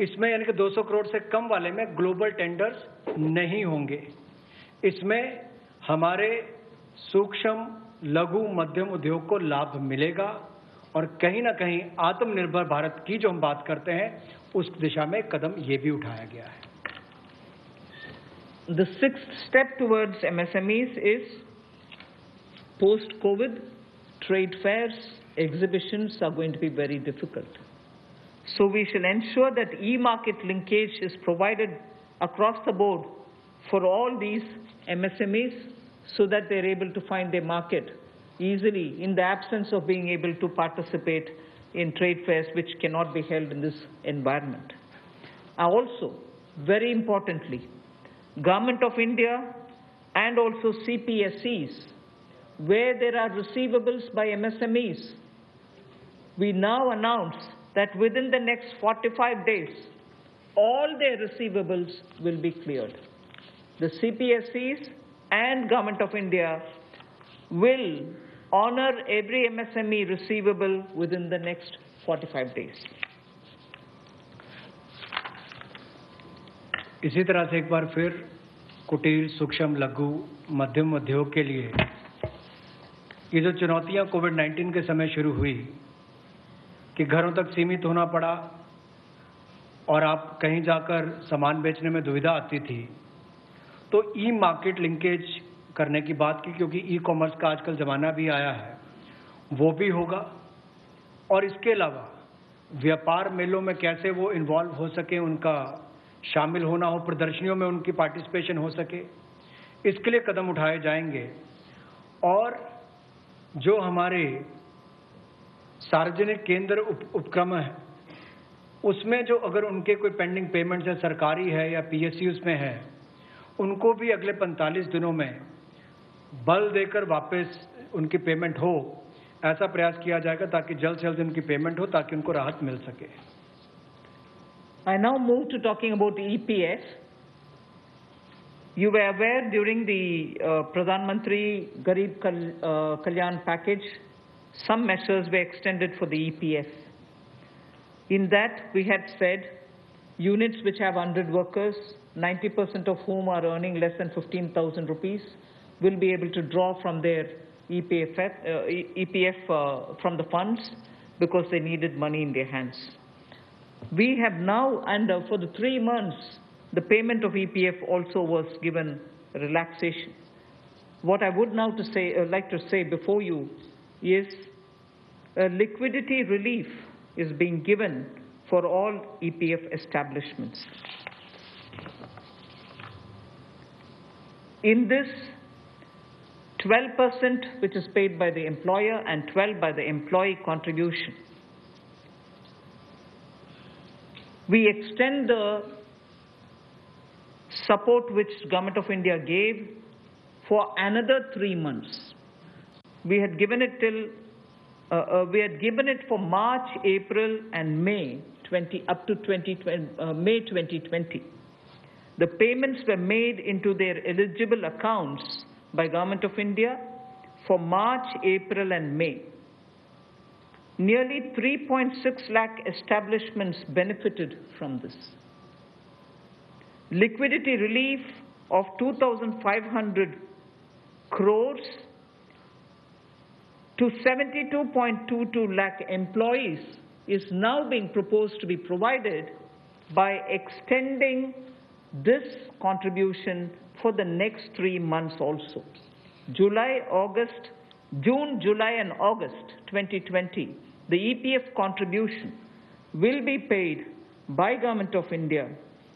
इसमें यानी कि 200 करोड़ से कम वाले में ग्लोबल टेंडर्स नहीं होंगे। इसमें हमारे सूक्ष्म, लघु, मध्यम उद्योग को लाभ मिलेगा और कहीं ना कहीं आत्मनिर्भर भारत की जो हम बात करते हैं उस दिशा में कदम ये भी उठाया गया है। The sixth step towards MSMEs is post-COVID trade fairs, exhibitions are going to be very difficult. So we shall ensure that e-market linkage is provided across the board for all these MSMEs so that they're able to find their market easily in the absence of being able to participate in trade fairs which cannot be held in this environment. Also, very importantly, Government of India and also CPSEs, where there are receivables by MSMEs, we now announce that within the next 45 days, all their receivables will be cleared. The CPSEs and Government of India will honor every MSME receivable within the next 45 days. इसी तरह से एक बार फिर कुटीर, सूक्ष्म, लघु, मध्यम उद्योग के लिए ये जो चुनौतियां कोविड-19 के समय शुरू हुई कि घरों तक सीमित होना पड़ा और आप कहीं जाकर सामान बेचने में दुविधा आती थी, तो ई मार्केट लिंकेज करने की बात की, क्योंकि ई कॉमर्स का आजकल ज़माना भी आया है, वो भी होगा। और इसके अलावा व्यापार मेलों में कैसे वो इन्वॉल्व हो सके, उनका शामिल होना हो, प्रदर्शनियों में उनकी पार्टिसिपेशन हो सके, इसके लिए कदम उठाए जाएंगे। और जो हमारे सार्वजनिक केंद्र उपक्रम है उसमें जो अगर उनके कोई पेंडिंग पेमेंट्स है, सरकारी है या PSUs में है, उनको भी अगले 45 दिनों में बल देकर वापस उनकी पेमेंट हो, ऐसा प्रयास किया जाएगा ताकि जल्द से जल्द उनकी पेमेंट हो, ताकि उनको राहत मिल सके। I now move to talking about EPF. You were aware during the Pradhan Mantri Garib Kalyan package, some measures were extended for the EPF. In that, we had said units which have 100 workers, 90% of whom are earning less than 15,000 rupees, will be able to draw from their EPF from the funds because they needed money in their hands. We have now, and for the 3 months, the payment of EPF also was given relaxation. What I would now like to say before you is liquidity relief is being given for all EPF establishments. In this, 12% which is paid by the employer and 12% by the employee contribution. We extend the support which Government of India gave for another 3 months. We had given it for March, April, and May up to May 2020. The payments were made into their eligible accounts by Government of India for March, April, and May. Nearly 3.6 lakh establishments benefited from this. Liquidity relief of 2,500 crores to 72.22 lakh employees is now being proposed to be provided by extending this contribution for the next 3 months also. June, July, and August 2020, the EPF contribution will be paid by Government of India,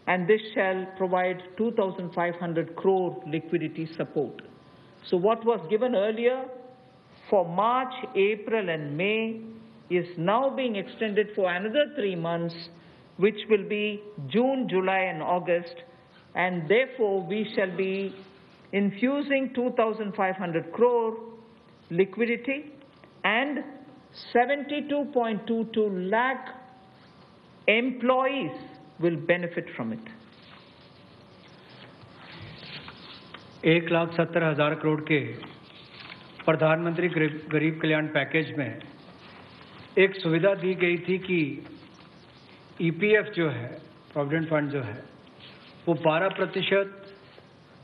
and this shall provide 2,500 crore liquidity support. So what was given earlier for March, April, and May is now being extended for another 3 months, which will be June, July, and August, and therefore we shall be infusing 2,500 crore liquidity and 72.22 lakh employees will benefit from it. 1,70,000 crore के प्रधानमंत्री गरीब कल्याण package में एक सुविधा दी गई थी कि EPF जो है, प्रोविडेंट फंड जो है, वो 12%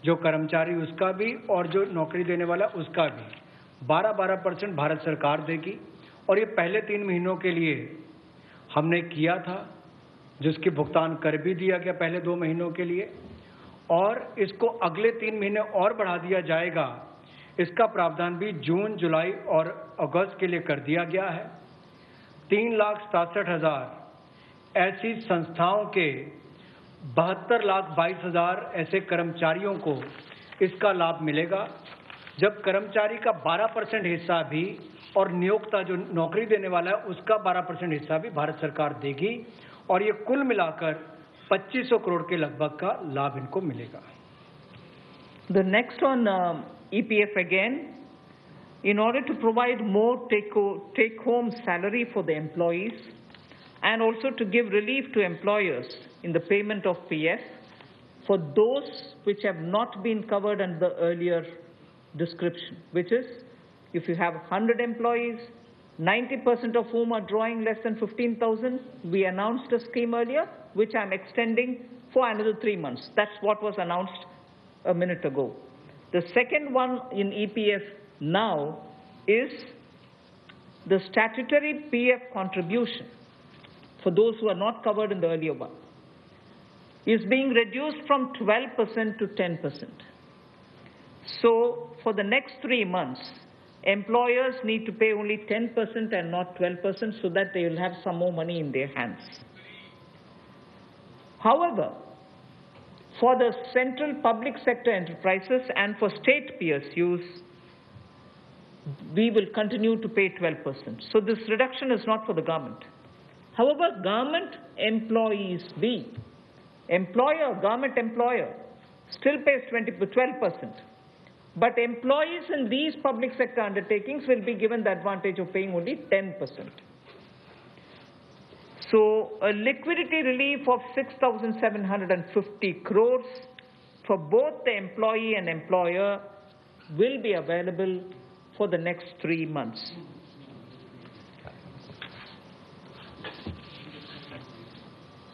जो कर्मचारी उसका भी और जो नौकरी देने वाला उसका भी 12% भारत सरकार देगी। और ये पहले 3 महीनों के लिए हमने किया था, जिसकी भुगतान कर भी दिया गया पहले 2 महीनों के लिए, और इसको अगले 3 महीने और बढ़ा दिया जाएगा। इसका प्रावधान भी जून, जुलाई और अगस्त के लिए कर दिया गया है। 3,67,000 ऐसी संस्थाओं के 72,22,000 ऐसे कर्मचारियों को इसका लाभ मिलेगा, जब कर्मचारी का 12% हिस्सा भी और नियोक्ता जो नौकरी देने वाला है उसका 12% हिस्सा भी भारत सरकार देगी, और ये कुल मिलाकर 2,500 करोड़ के लगभग का लाभ इनको मिलेगा। The next on EPF again, in order to provide more take-home salary for the employees and also to give relief to employers in the payment of PF for those which have not been covered under the earlier description, which is if you have 100 employees, 90% of whom are drawing less than 15,000, we announced a scheme earlier, which I'm extending for another 3 months. That's what was announced a minute ago. The second one in EPF now is the statutory PF contribution for those who are not covered in the earlier one is being reduced from 12% to 10%. So for the next 3 months, employers need to pay only 10% and not 12% so that they will have some more money in their hands. However, for the central public sector enterprises and for state PSUs, we will continue to pay 12%. So this reduction is not for the government. However, government employees government employer still pays 12%. But employees in these public sector undertakings will be given the advantage of paying only 10%. So a liquidity relief of 6,750 crores for both the employee and employer will be available for the next 3 months.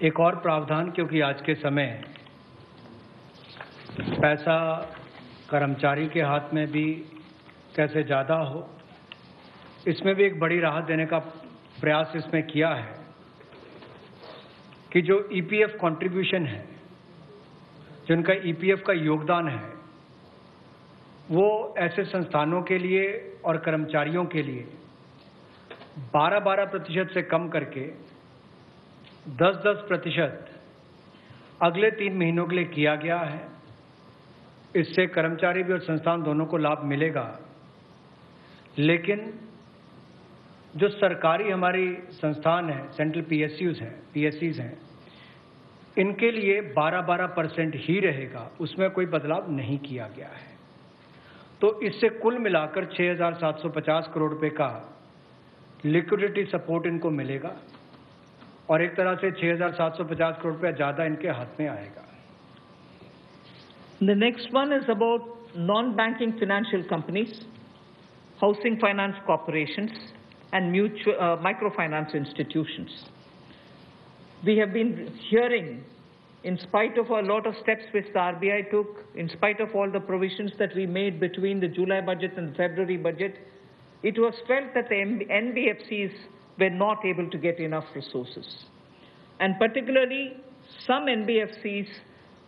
एक और प्रावधान, क्योंकि आज के समय पैसा कर्मचारी के हाथ में भी कैसे ज़्यादा हो, इसमें भी एक बड़ी राहत देने का प्रयास इसमें किया है कि जो ईपीएफ कंट्रीब्यूशन है, जिनका ईपीएफ का योगदान है, वो ऐसे संस्थानों के लिए और कर्मचारियों के लिए 12% से कम करके 10% अगले 3 महीनों के लिए किया गया है। इससे कर्मचारी भी और संस्थान दोनों को लाभ मिलेगा, लेकिन जो सरकारी हमारी संस्थान है, सेंट्रल पीएससीज हैं, इनके लिए 12% ही रहेगा, उसमें कोई बदलाव नहीं किया गया है। तो इससे कुल मिलाकर 6,750 करोड़ रुपए का लिक्विडिटी सपोर्ट इनको मिलेगा और एक तरह से 6,750 करोड़ रुपया ज़्यादा इनके हाथ में आएगा। The next one is about non-banking financial companies, housing finance corporations, and microfinance institutions. We have been hearing, in spite of a lot of steps which the RBI took, in spite of all the provisions that we made between the July budget and the February budget, it was felt that the NBFCs were not able to get enough resources. And particularly, some NBFCs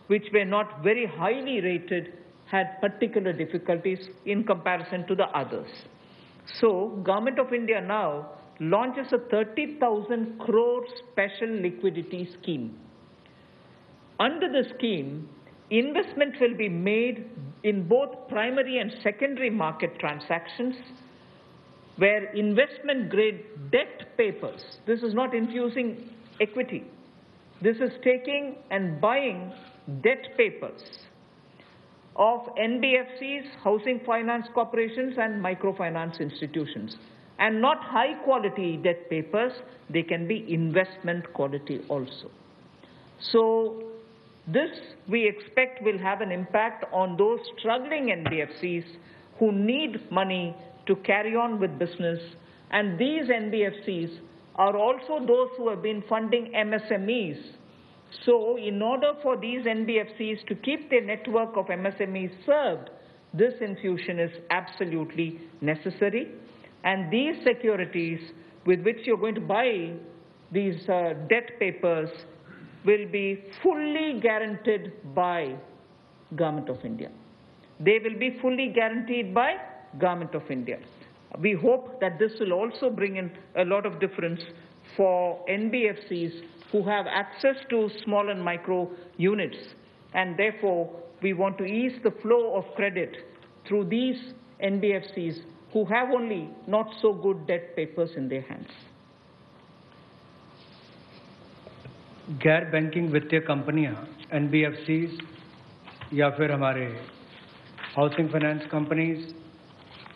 which were not very highly rated had particular difficulties in comparison to the others. So, Government of India now launches a 30,000 crore special liquidity scheme. Under the scheme, investment will be made in both primary and secondary market transactions where investment grade debt papers, this is not infusing equity, this is taking and buying debt papers of NBFCs, housing finance corporations, and microfinance institutions. And not high quality debt papers, they can be investment quality also. So this we expect will have an impact on those struggling NBFCs who need money to carry on with business. And these NBFCs are also those who have been funding MSMEs. So in order for these NBFCs to keep their network of MSMEs served, this infusion is absolutely necessary. And these securities with which you're going to buy these debt papers will be fully guaranteed by Government of India. They will be fully guaranteed by Government of India. We hope that this will also bring in a lot of difference for NBFCs who have access to small and micro units, and therefore we want to ease the flow of credit through these NBFCs who have only not so good debt papers in their hands. गैर banking वित्तीय कंपनियां NBFCs या फिर हमारे housing finance companies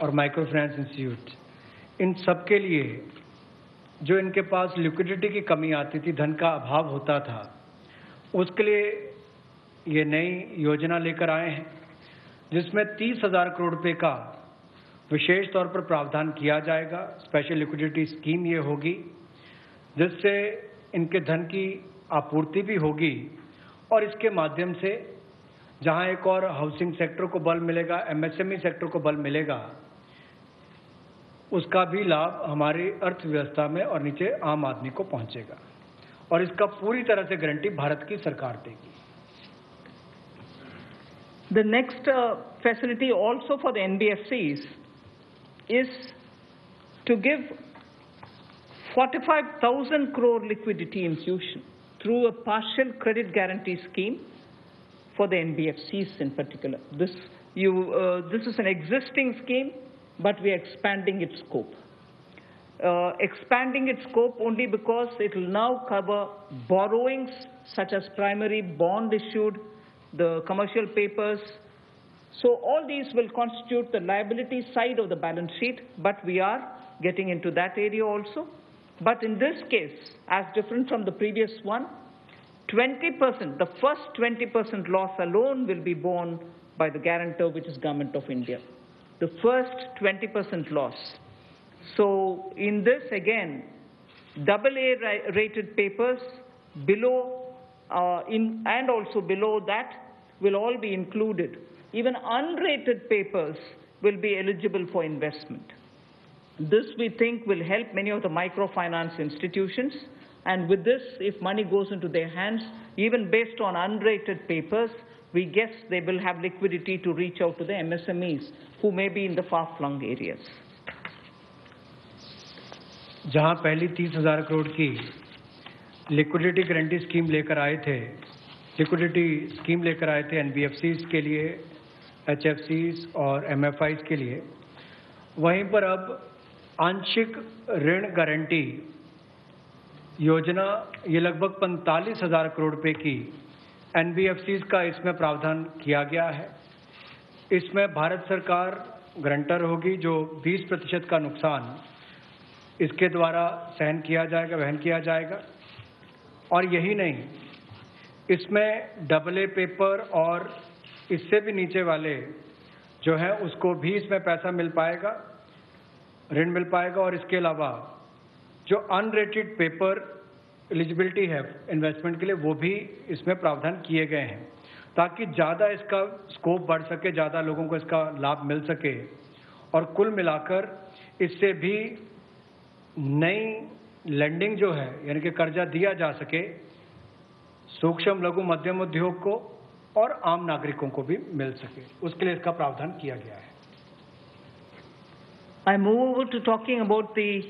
और micro finance institute, इन सब के लिए जो इनके पास लिक्विडिटी की कमी आती थी, धन का अभाव होता था, उसके लिए ये नई योजना लेकर आए हैं जिसमें 30,000 करोड़ रुपए का विशेष तौर पर प्रावधान किया जाएगा। स्पेशल लिक्विडिटी स्कीम ये होगी जिससे इनके धन की आपूर्ति भी होगी और इसके माध्यम से जहां एक और हाउसिंग सेक्टर को बल मिलेगा, MSME सेक्टर को बल मिलेगा, उसका भी लाभ हमारी अर्थव्यवस्था में और नीचे आम आदमी को पहुंचेगा और इसका पूरी तरह से गारंटी भारत की सरकार देगी। The next facility also for the NBFCs is to give 45,000 crore liquidity infusion through a partial credit guarantee scheme for the NBFCs in particular. This is an existing scheme, but we are expanding its scope. Expanding its scope only because it will now cover borrowings such as primary bond issued, the commercial papers. So all these will constitute the liability side of the balance sheet, but we are getting into that area also. But in this case, as different from the previous one, 20%, the first 20% loss alone will be borne by the guarantor, which is Government of India. The first 20% loss. So in this, again, AA rated papers below and also below that will all be included. Even unrated papers will be eligible for investment. This, we think, will help many of the microfinance institutions. And with this, if money goes into their hands, even based on unrated papers, we guess they will have liquidity to reach out to the MSMEs who may be in the far-flung areas. जहां पहली 30,000 करोड़ की liquidity guarantee scheme लेकर आए थे, NBFCs के लिए, HFCs और MFIs के लिए, वहीं पर अब आंशिक ऋण गारंटी योजना ये लगभग 45,000 करोड़ रुपए की NBFCs का इसमें प्रावधान किया गया है। इसमें भारत सरकार गारंटर होगी, जो 20% का नुकसान इसके द्वारा वहन किया जाएगा। और यही नहीं, इसमें AA पेपर और इससे भी नीचे वाले जो है उसको भी इसमें पैसा मिल पाएगा, ऋण मिल पाएगा। और इसके अलावा जो अनरेटेड पेपर एलिजिबिलिटी है इन्वेस्टमेंट के लिए, वो भी इसमें प्रावधान किए गए हैं ताकि ज़्यादा इसका स्कोप बढ़ सके, ज़्यादा लोगों को इसका लाभ मिल सके और कुल मिलाकर इससे भी नई लेंडिंग जो है, यानी कि कर्जा दिया जा सके सूक्ष्म लघु मध्यम उद्योग को और आम नागरिकों को भी मिल सके, उसके लिए इसका प्रावधान किया गया है। I move over to talking about the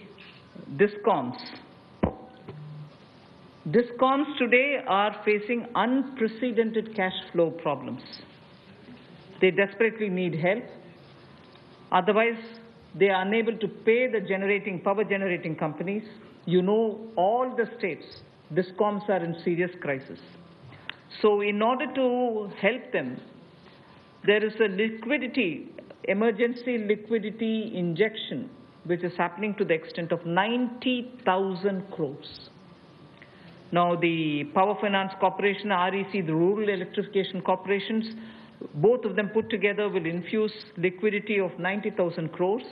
DISCOMs. DISCOMs today are facing unprecedented cash flow problems. They desperately need help. Otherwise, they are unable to pay the power generating companies. You know, all the states, DISCOMs are in serious crisis. So in order to help them, there is a emergency liquidity injection, which is happening to the extent of 90,000 crores. Now, the Power Finance Corporation, REC, the Rural Electrification Corporations, both of them put together will infuse liquidity of 90,000 crores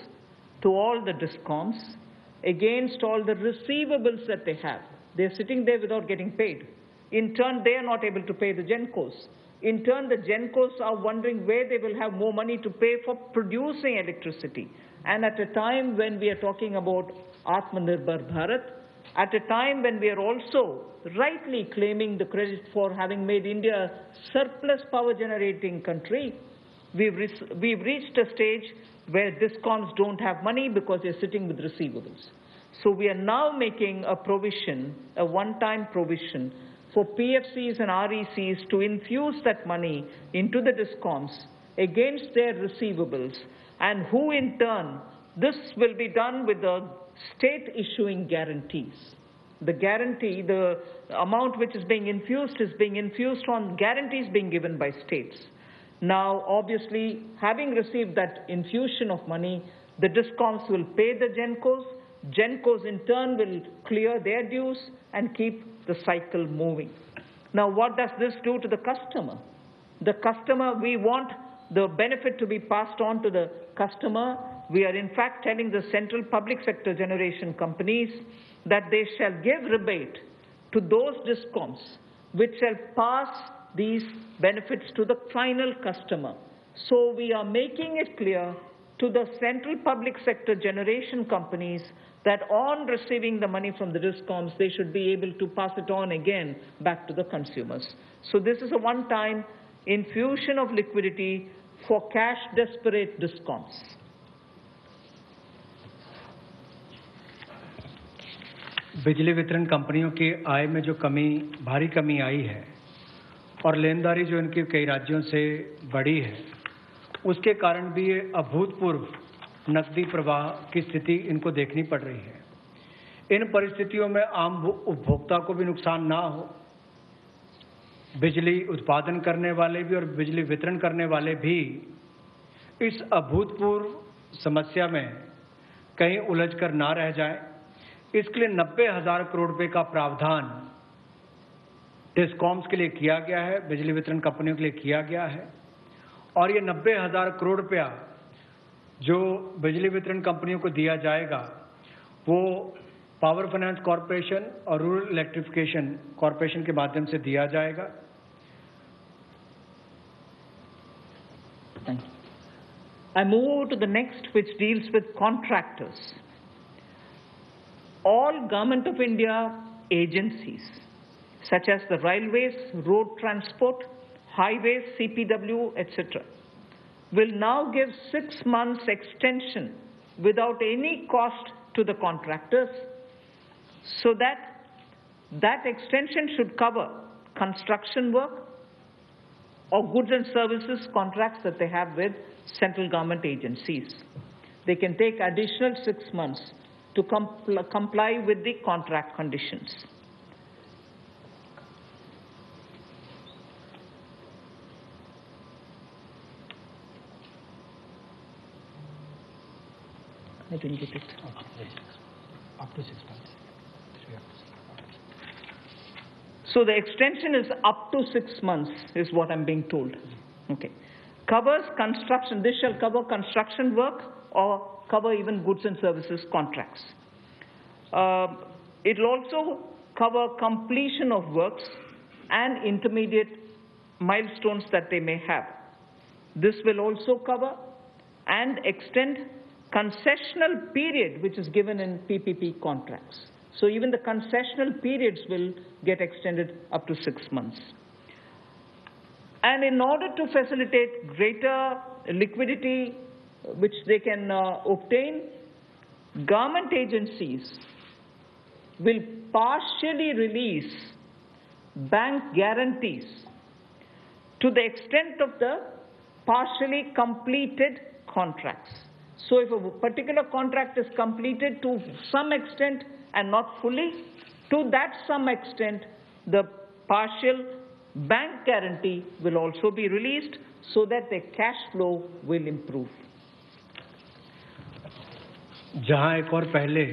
to all the DISCOMs against all the receivables that they have. They're sitting there without getting paid. In turn, they are not able to pay the GENCOs. In turn, the GENCOs are wondering where they will have more money to pay for producing electricity. And at a time when we are talking about Atmanirbhar Bharat, at a time when we are also rightly claiming the credit for having made India a surplus power generating country, we've reached a stage where DISCOMs don't have money because they're sitting with receivables. So we are now making a provision, a one-time provision, for PFCs and RECs to infuse that money into the DISCOMs against their receivables, and who in turn, this will be done with the state issuing guarantees. The guarantee, the amount which is being infused on guarantees being given by states. Now, obviously, having received that infusion of money, the DISCOMs will pay the GENCOs. GENCOs in turn will clear their dues and keep the cycle moving. Now, what does this do to the customer? The customer, we want the benefit to be passed on to the customer. We are in fact telling the central public sector generation companies that they shall give rebate to those DISCOMs which shall pass these benefits to the final customer. So we are making it clear to the central public sector generation companies that on receiving the money from the DISCOMs, they should be able to pass it on again back to the consumers. So this is a one-time infusion of liquidity for cash-desperate DISCOMs. बिजली वितरण कंपनियों की आय में जो भारी कमी आई है और लेनदारी जो इनकी कई राज्यों से बढ़ी है, उसके कारण भी ये अभूतपूर्व नकदी प्रवाह की स्थिति इनको देखनी पड़ रही है। इन परिस्थितियों में आम उपभोक्ता को भी नुकसान ना हो, बिजली उत्पादन करने वाले भी और बिजली वितरण करने वाले भी इस अभूतपूर्व समस्या में कहीं उलझकर ना रह जाएं, इसके लिए 90,000 करोड़ रुपए का प्रावधान डिस्कॉम्स के लिए किया गया है, बिजली वितरण कंपनियों के लिए किया गया है। और ये 90,000 करोड़ रुपया जो बिजली वितरण कंपनियों को दिया जाएगा, वो पावर फाइनेंस कॉरपोरेशन और रूरल इलेक्ट्रिफिकेशन कॉरपोरेशन के माध्यम से दिया जाएगा। Thank you. I move to the next, which deals with contractors. All Government of India agencies, such as the railways, road transport, highways, CPW, etc., will now give 6 months extension without any cost to the contractors, so that extension should cover construction work or goods and services contracts that they have with central government agencies. They can take additional 6 months to comply with the contract conditions. I didn't get it. Up to 6 months. So the extension is up to 6 months, is what I'm being told. Okay. Covers construction. This shall cover construction work or cover even goods and services contracts. It will also cover completion of works and intermediate milestones that they may have. This will also cover and extend concessional period which is given in PPP contracts. So even the concessional periods will get extended up to 6 months. And in order to facilitate greater liquidity which they can obtain, government agencies will partially release bank guarantees to the extent of the partially completed contracts. So if a particular contract is completed to some extent and not fully, to that some extent, the partial bank guarantee will also be released so that their cash flow will improve. जहां एक और पहले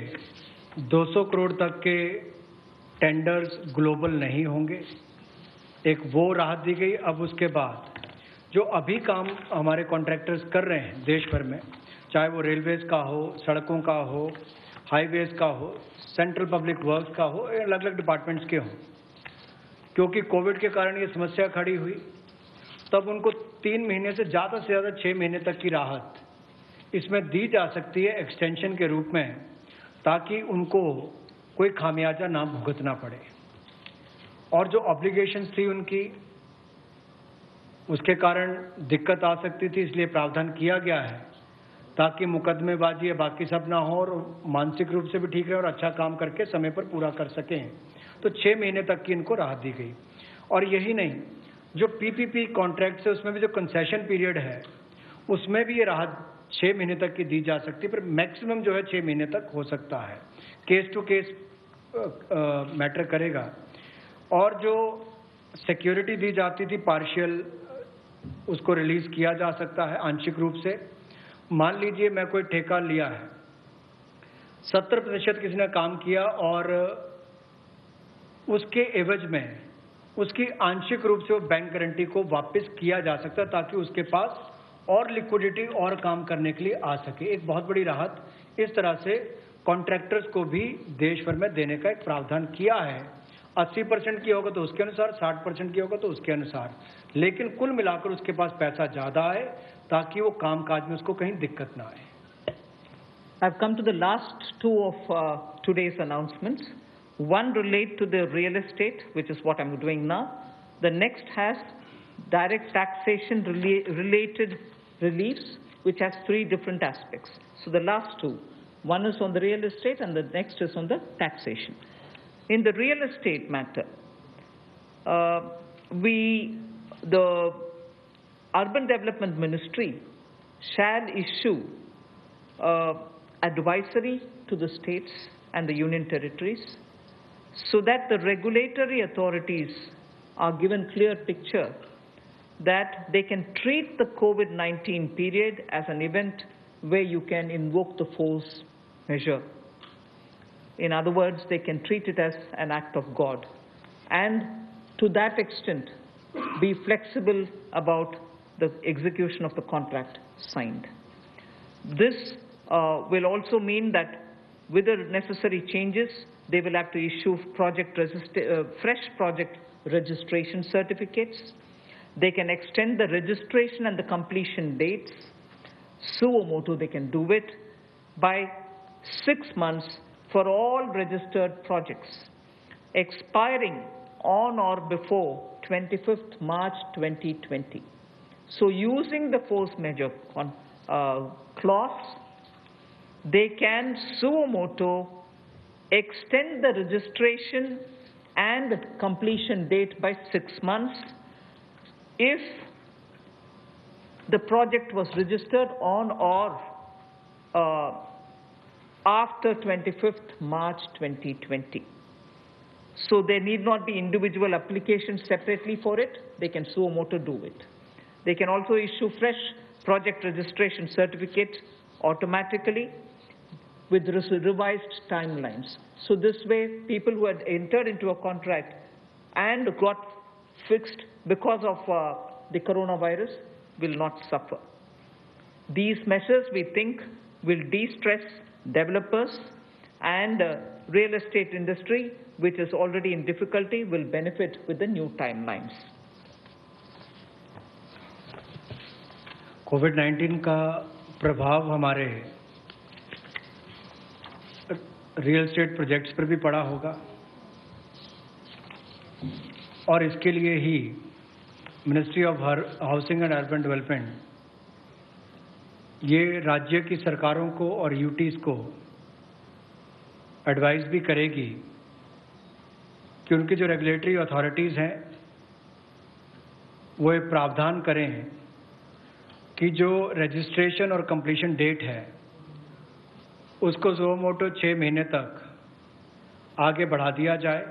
200 करोड़ तक के tenders global नहीं होंगे, एक वो राहत दी गई। अब उसके बाद जो अभी काम हमारे कॉन्ट्रैक्टर्स कर रहे हैं देश भर में, चाहे वो रेलवेज का हो, सड़कों का हो, हाईवेज का हो, सेंट्रल पब्लिक वर्क्स का हो, अलग अलग डिपार्टमेंट्स के हों, क्योंकि कोविड के कारण ये समस्या खड़ी हुई, तब उनको 3 महीने से ज़्यादा 6 महीने तक की राहत इसमें दी जा सकती है एक्सटेंशन के रूप में, ताकि उनको कोई खामियाजा ना भुगतना पड़े। और जो ऑब्लिगेशंस थी उनकी, उसके कारण दिक्कत आ सकती थी, इसलिए प्रावधान किया गया है ताकि मुकदमेबाजी या बाकी सब ना हो और मानसिक रूप से भी ठीक रहे और अच्छा काम करके समय पर पूरा कर सकें। तो 6 महीने तक की इनको राहत दी गई। और यही नहीं, जो पीपीपी कॉन्ट्रैक्ट्स है उसमें भी जो कंसेशन पीरियड है उसमें भी ये राहत 6 महीने तक की दी जा सकती है, पर मैक्सिमम जो है 6 महीने तक हो सकता है। केस टू केस मैटर करेगा। और जो सिक्योरिटी दी जाती थी पार्शियल, उसको रिलीज किया जा सकता है आंशिक रूप से। मान लीजिए मैं कोई ठेका लिया है, 70% किसी ने काम किया और उसके एवज में उसकी आंशिक रूप से वो बैंक गारंटी को वापस किया जा सकता है, ताकि उसके पास और लिक्विडिटी और काम करने के लिए आ सके। एक बहुत बड़ी राहत इस तरह से कॉन्ट्रैक्टर्स को भी देश भर में देने का एक प्रावधान किया है। 80% की होगा तो उसके अनुसार, 60% की होगा तो उसके अनुसार, लेकिन कुल मिलाकर उसके पास पैसा ज़्यादा है ताकि वो कामकाज में उसको कहीं दिक्कत ना आए। I've come to the last two of today's announcements. One relate to the real estate, which is what I'm doing now. The next has direct taxation related reliefs, which has 3 different aspects. So the last two, one is on the real estate and the next is on the taxation. In the real estate matter, the Urban Development Ministry shall issue advisory to the states and the union territories so that the regulatory authorities are given clear picture that they can treat the COVID-19 period as an event where you can invoke the force measure. In other words, they can treat it as an act of God, and to that extent be flexible about the execution of the contract signed. This will also mean that with the necessary changes, they will have to issue fresh project registration certificates. They can extend the registration and the completion dates. Suo motu, they can do it by 6 months for all registered projects, expiring on or before 25th March 2020. So using the force majeure clause, they can suo motu extend the registration and completion date by 6 months if the project was registered on or after 25th March 2020. So there need not be individual applications separately for it. They can suo motu do it. They can also issue fresh project registration certificates automatically with revised timelines. So this way, people who had entered into a contract and got fixed because of the coronavirus will not suffer. These measures, we think, will de-stress developers, and real estate industry, which is already in difficulty, will benefit with the new timelines. कोविड-19 का प्रभाव हमारे real estate projects पर भी पड़ा होगा, और इसके लिए ही ministry of housing and urban development ये राज्य की सरकारों को और यूटीज़ को एडवाइस भी करेगी कि उनकी जो रेगुलेटरी अथॉरिटीज़ हैं वो एक प्रावधान करें कि जो रजिस्ट्रेशन और कंप्लीशन डेट है उसको सुओ मोटो 6 महीने तक आगे बढ़ा दिया जाए,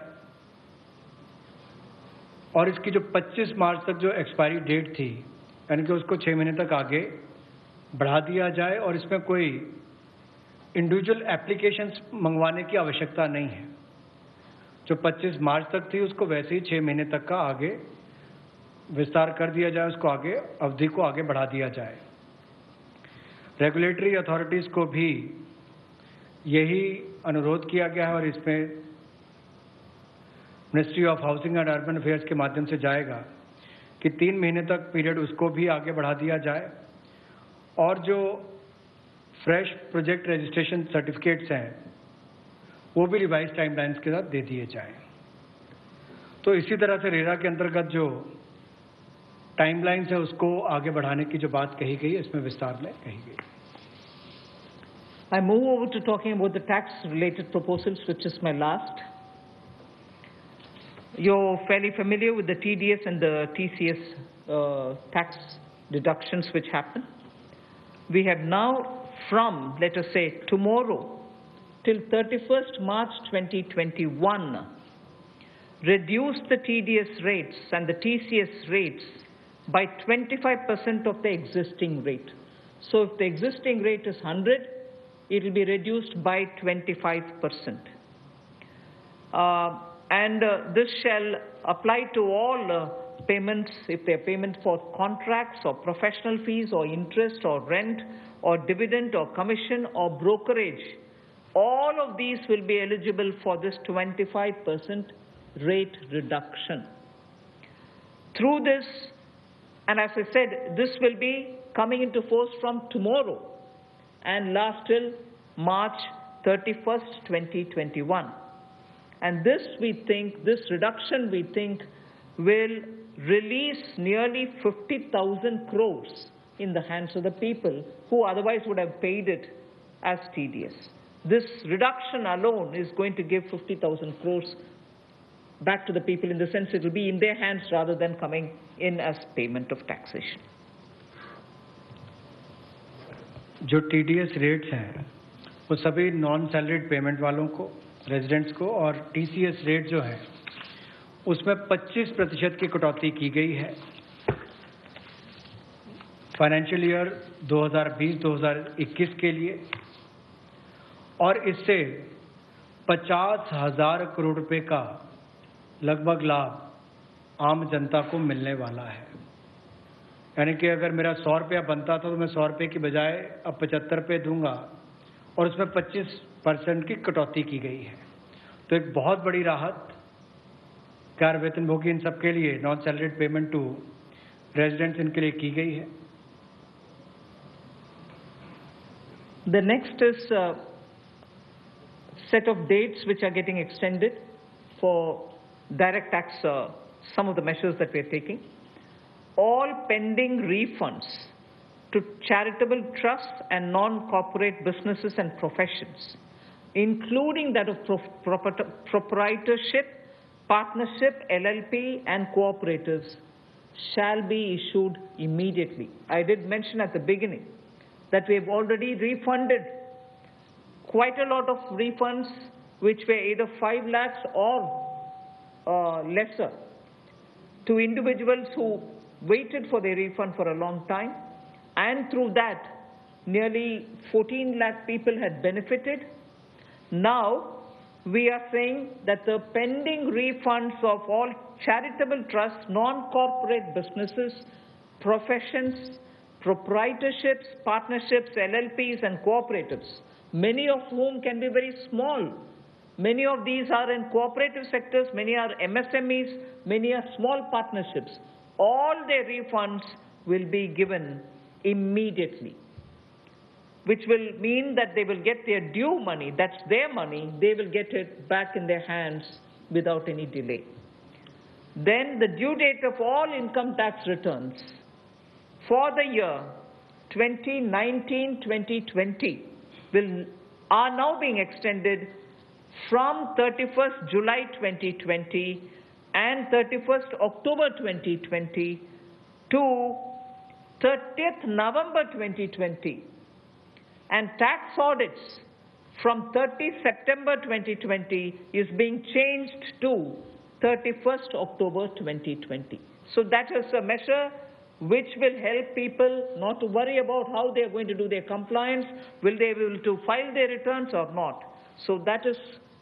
और इसकी जो 25 मार्च तक जो एक्सपायरी डेट थी, यानी कि उसको 6 महीने तक आगे बढ़ा दिया जाए और इसमें कोई इंडिविजुअल एप्लीकेशंस मंगवाने की आवश्यकता नहीं है। जो 25 मार्च तक थी उसको वैसे ही 6 महीने तक का आगे विस्तार कर दिया जाए, उसको आगे अवधि को आगे बढ़ा दिया जाए। रेगुलेटरी अथॉरिटीज़ को भी यही अनुरोध किया गया है और इसमें ministry of housing and urban affairs के माध्यम से जाएगा कि 3 महीने तक पीरियड उसको भी आगे बढ़ा दिया जाए और जो फ्रेश प्रोजेक्ट रजिस्ट्रेशन सर्टिफिकेट्स हैं वो भी रिवाइज टाइमलाइंस के साथ दे दिए जाएं। तो इसी तरह से रेरा के अंतर्गत जो टाइमलाइंस है उसको आगे बढ़ाने की जो बात कही गई है इसमें विस्तार में कही गई। I move over to talking about the tax-related proposals, which is my last. You're fairly familiar with the TDS and the TCS tax deductions which happen. We have now, from, let us say, tomorrow till 31st March 2021, reduced the TDS rates and the TCS rates by 25% of the existing rate. So if the existing rate is 100, it will be reduced by 25%. This shall apply to all payments, if they are payment for contracts or professional fees or interest or rent or dividend or commission or brokerage. All of these will be eligible for this 25% rate reduction. Through this, and as I said, this will be coming into force from tomorrow and last till March 31st, 2021. And this reduction we think will release nearly 50,000 crores in the hands of the people who otherwise would have paid it as TDS. This reduction alone is going to give 50,000 crores back to the people, in the sense it will be in their hands rather than coming in as payment of taxation. जो TDS rates हैं वो सभी non salaried payment वालों को, residents को, और TCS rate जो है उसमें 25% की कटौती की गई है फाइनेंशियल ईयर 2020-2021 के लिए, और इससे 50,000 करोड़ रुपए का लगभग लाभ आम जनता को मिलने वाला है। यानी कि अगर मेरा 100 रुपया बनता था तो मैं 100 रुपये की बजाय अब 75 रुपये दूंगा और उसमें 25% की कटौती की गई है। तो एक बहुत बड़ी राहत कार वेतनभोगी इन सबके लिए, non salaried payment to residents, इनके लिए की गई है। The next is a set of dates which are getting extended for direct tax, some of the measures that we are taking. All pending refunds to charitable trusts and non-corporate businesses and professions, including that of proprietorship, partnership, LLP, and cooperatives, shall be issued immediately. I did mention at the beginning that we have already refunded quite a lot of refunds which were either 5 lakhs or lesser to individuals who waited for their refund for a long time, and through that nearly 14 lakh people had benefited. Now we are saying that the pending refunds of all charitable trusts, non-corporate businesses, professions, proprietorships, partnerships, LLPs and cooperatives, many of whom can be very small. Many of these are in cooperative sectors, many are MSMEs, many are small partnerships. All their refunds will be given immediately, which will mean that they will get their due money, that's their money, they will get it back in their hands without any delay. Then the due date of all income tax returns for the year 2019-2020 are now being extended from 31st July 2020 and 31st October 2020 to 30th November 2020. And tax audits from 30 September 2020 is being changed to 31st October 2020. So that is a measure which will help people not to worry about how they are going to do their compliance, will they be able to file their returns or not. So that is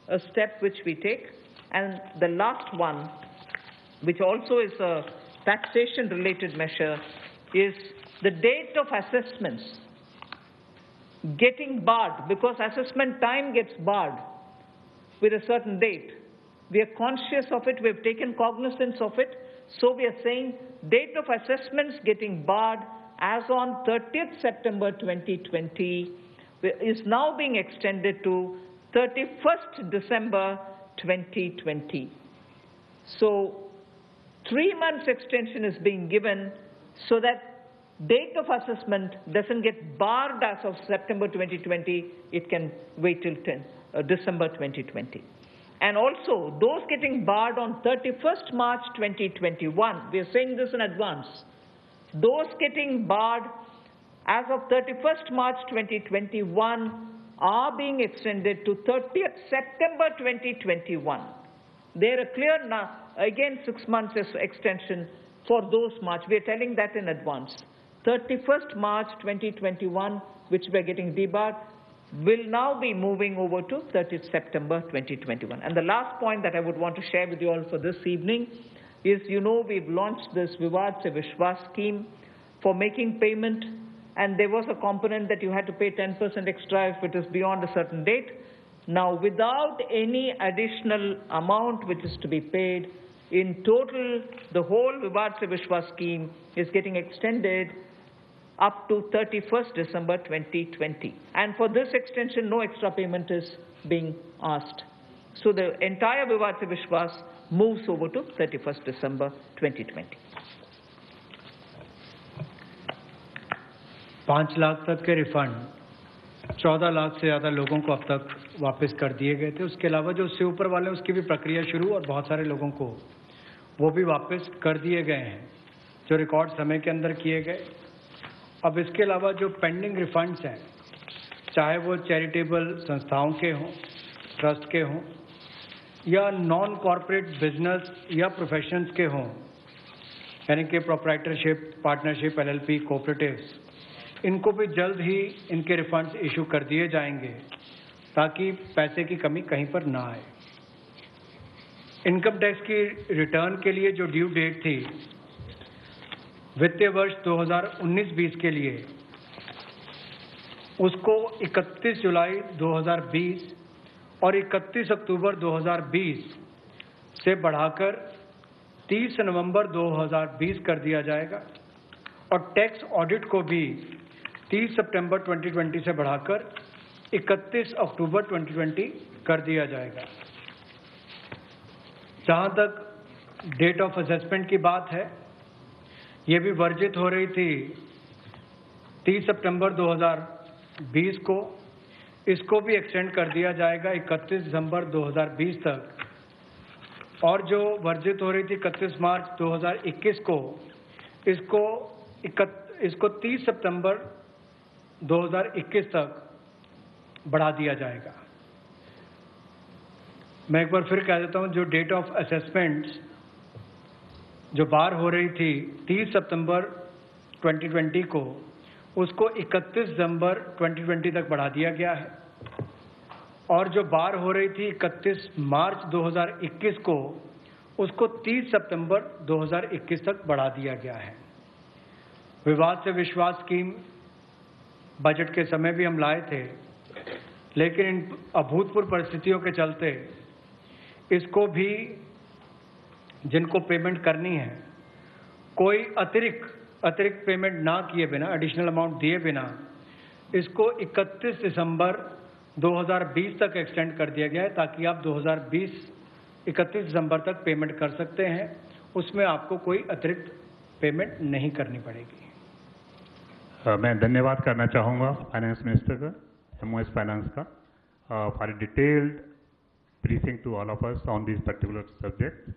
a step which we take. And the last one, which also is a taxation-related measure, is the date of assessments getting barred, because assessment time gets barred with a certain date. We are conscious of it, we have taken cognizance of it, so we are saying date of assessments getting barred as on 30th September 2020 is now being extended to 31st December 2020. So 3 months extension is being given so that date of assessment doesn't get barred as of September 2020, it can wait till December 2020. And also, those getting barred on 31st March 2021, we are saying this in advance, those getting barred as of 31st March 2021 are being extended to 30th September 2021. They're a clear, again 6 months extension for those March. We are telling that in advance. 31st March 2021, which we are getting debarred, will now be moving over to 30th September 2021. And the last point that I would want to share with you all for this evening is, you know, we've launched this Vivad Se Vishwas scheme for making payment, and there was a component that you had to pay 10% extra if it is beyond a certain date. Now, without any additional amount which is to be paid, in total, the whole Vivad Se Vishwas scheme is getting extended up to 31st December 2020. And for this extension, no extra payment is being asked. So the entire Vivad Se Vishwas moves over to 31st December 2020. 5 lakh तक के refund 14 lakh से ज़्यादा लोगों को अब तक वापस कर दिए गए थे। उसके अलावा जो उससे ऊपर वाले उसकी भी प्रक्रिया शुरू, और बहुत सारे लोगों को वो भी वापस कर दिए गए हैं जो रिकॉर्ड समय के अंदर किए गए। अब इसके अलावा जो पेंडिंग रिफंड्स हैं, चाहे वो चैरिटेबल संस्थाओं के हों, ट्रस्ट के हों, या नॉन कॉरपोरेट बिजनेस या प्रोफेशंस के हों, यानी कि प्रोप्राइटरशिप, पार्टनरशिप, LLP, कोऑपरेटिव्स, इनको भी जल्द ही इनके रिफंड्स इशू कर दिए जाएंगे ताकि पैसे की कमी कहीं पर ना आए। इनकम टैक्स की रिटर्न के लिए जो ड्यू डेट थी वित्तीय वर्ष 2019-20 के लिए, उसको 31 जुलाई 2020 और 31 अक्टूबर 2020 से बढ़ाकर 30 नवंबर 2020 कर दिया जाएगा, और टैक्स ऑडिट को भी 30 सितंबर 2020 से बढ़ाकर 31 अक्टूबर 2020 कर दिया जाएगा। जहां तक डेट ऑफ असेसमेंट की बात है, ये भी वर्जित हो रही थी 30 सितंबर 2020 को, इसको भी एक्सटेंड कर दिया जाएगा 31 दिसंबर 2020 तक, और जो वर्जित हो रही थी 31 मार्च 2021 को, इसको 30 सितंबर 2021 तक बढ़ा दिया जाएगा। मैं एक बार फिर कह देता हूं, जो डेट ऑफ असेसमेंट्स जो बार हो रही थी 30 सितंबर 2020 को, उसको 31 दिसंबर 2020 तक बढ़ा दिया गया है, और जो बार हो रही थी 31 मार्च 2021 को, उसको 30 सितंबर 2021 तक बढ़ा दिया गया है। विवाद से विश्वास स्कीम बजट के समय भी हम लाए थे, लेकिन इन अभूतपूर्व परिस्थितियों के चलते इसको भी, जिनको पेमेंट करनी है, कोई अतिरिक्त पेमेंट ना किए बिना, एडिशनल अमाउंट दिए बिना, इसको 31 दिसंबर 2020 तक एक्सटेंड कर दिया गया है, ताकि आप 2020 31 दिसंबर तक पेमेंट कर सकते हैं। उसमें आपको कोई अतिरिक्त पेमेंट नहीं करनी पड़ेगी। मैं धन्यवाद करना चाहूँगा फाइनेंस मिनिस्टर का, MOS फाइनेंस का, for a detailed briefing to all of us on these particular subjects.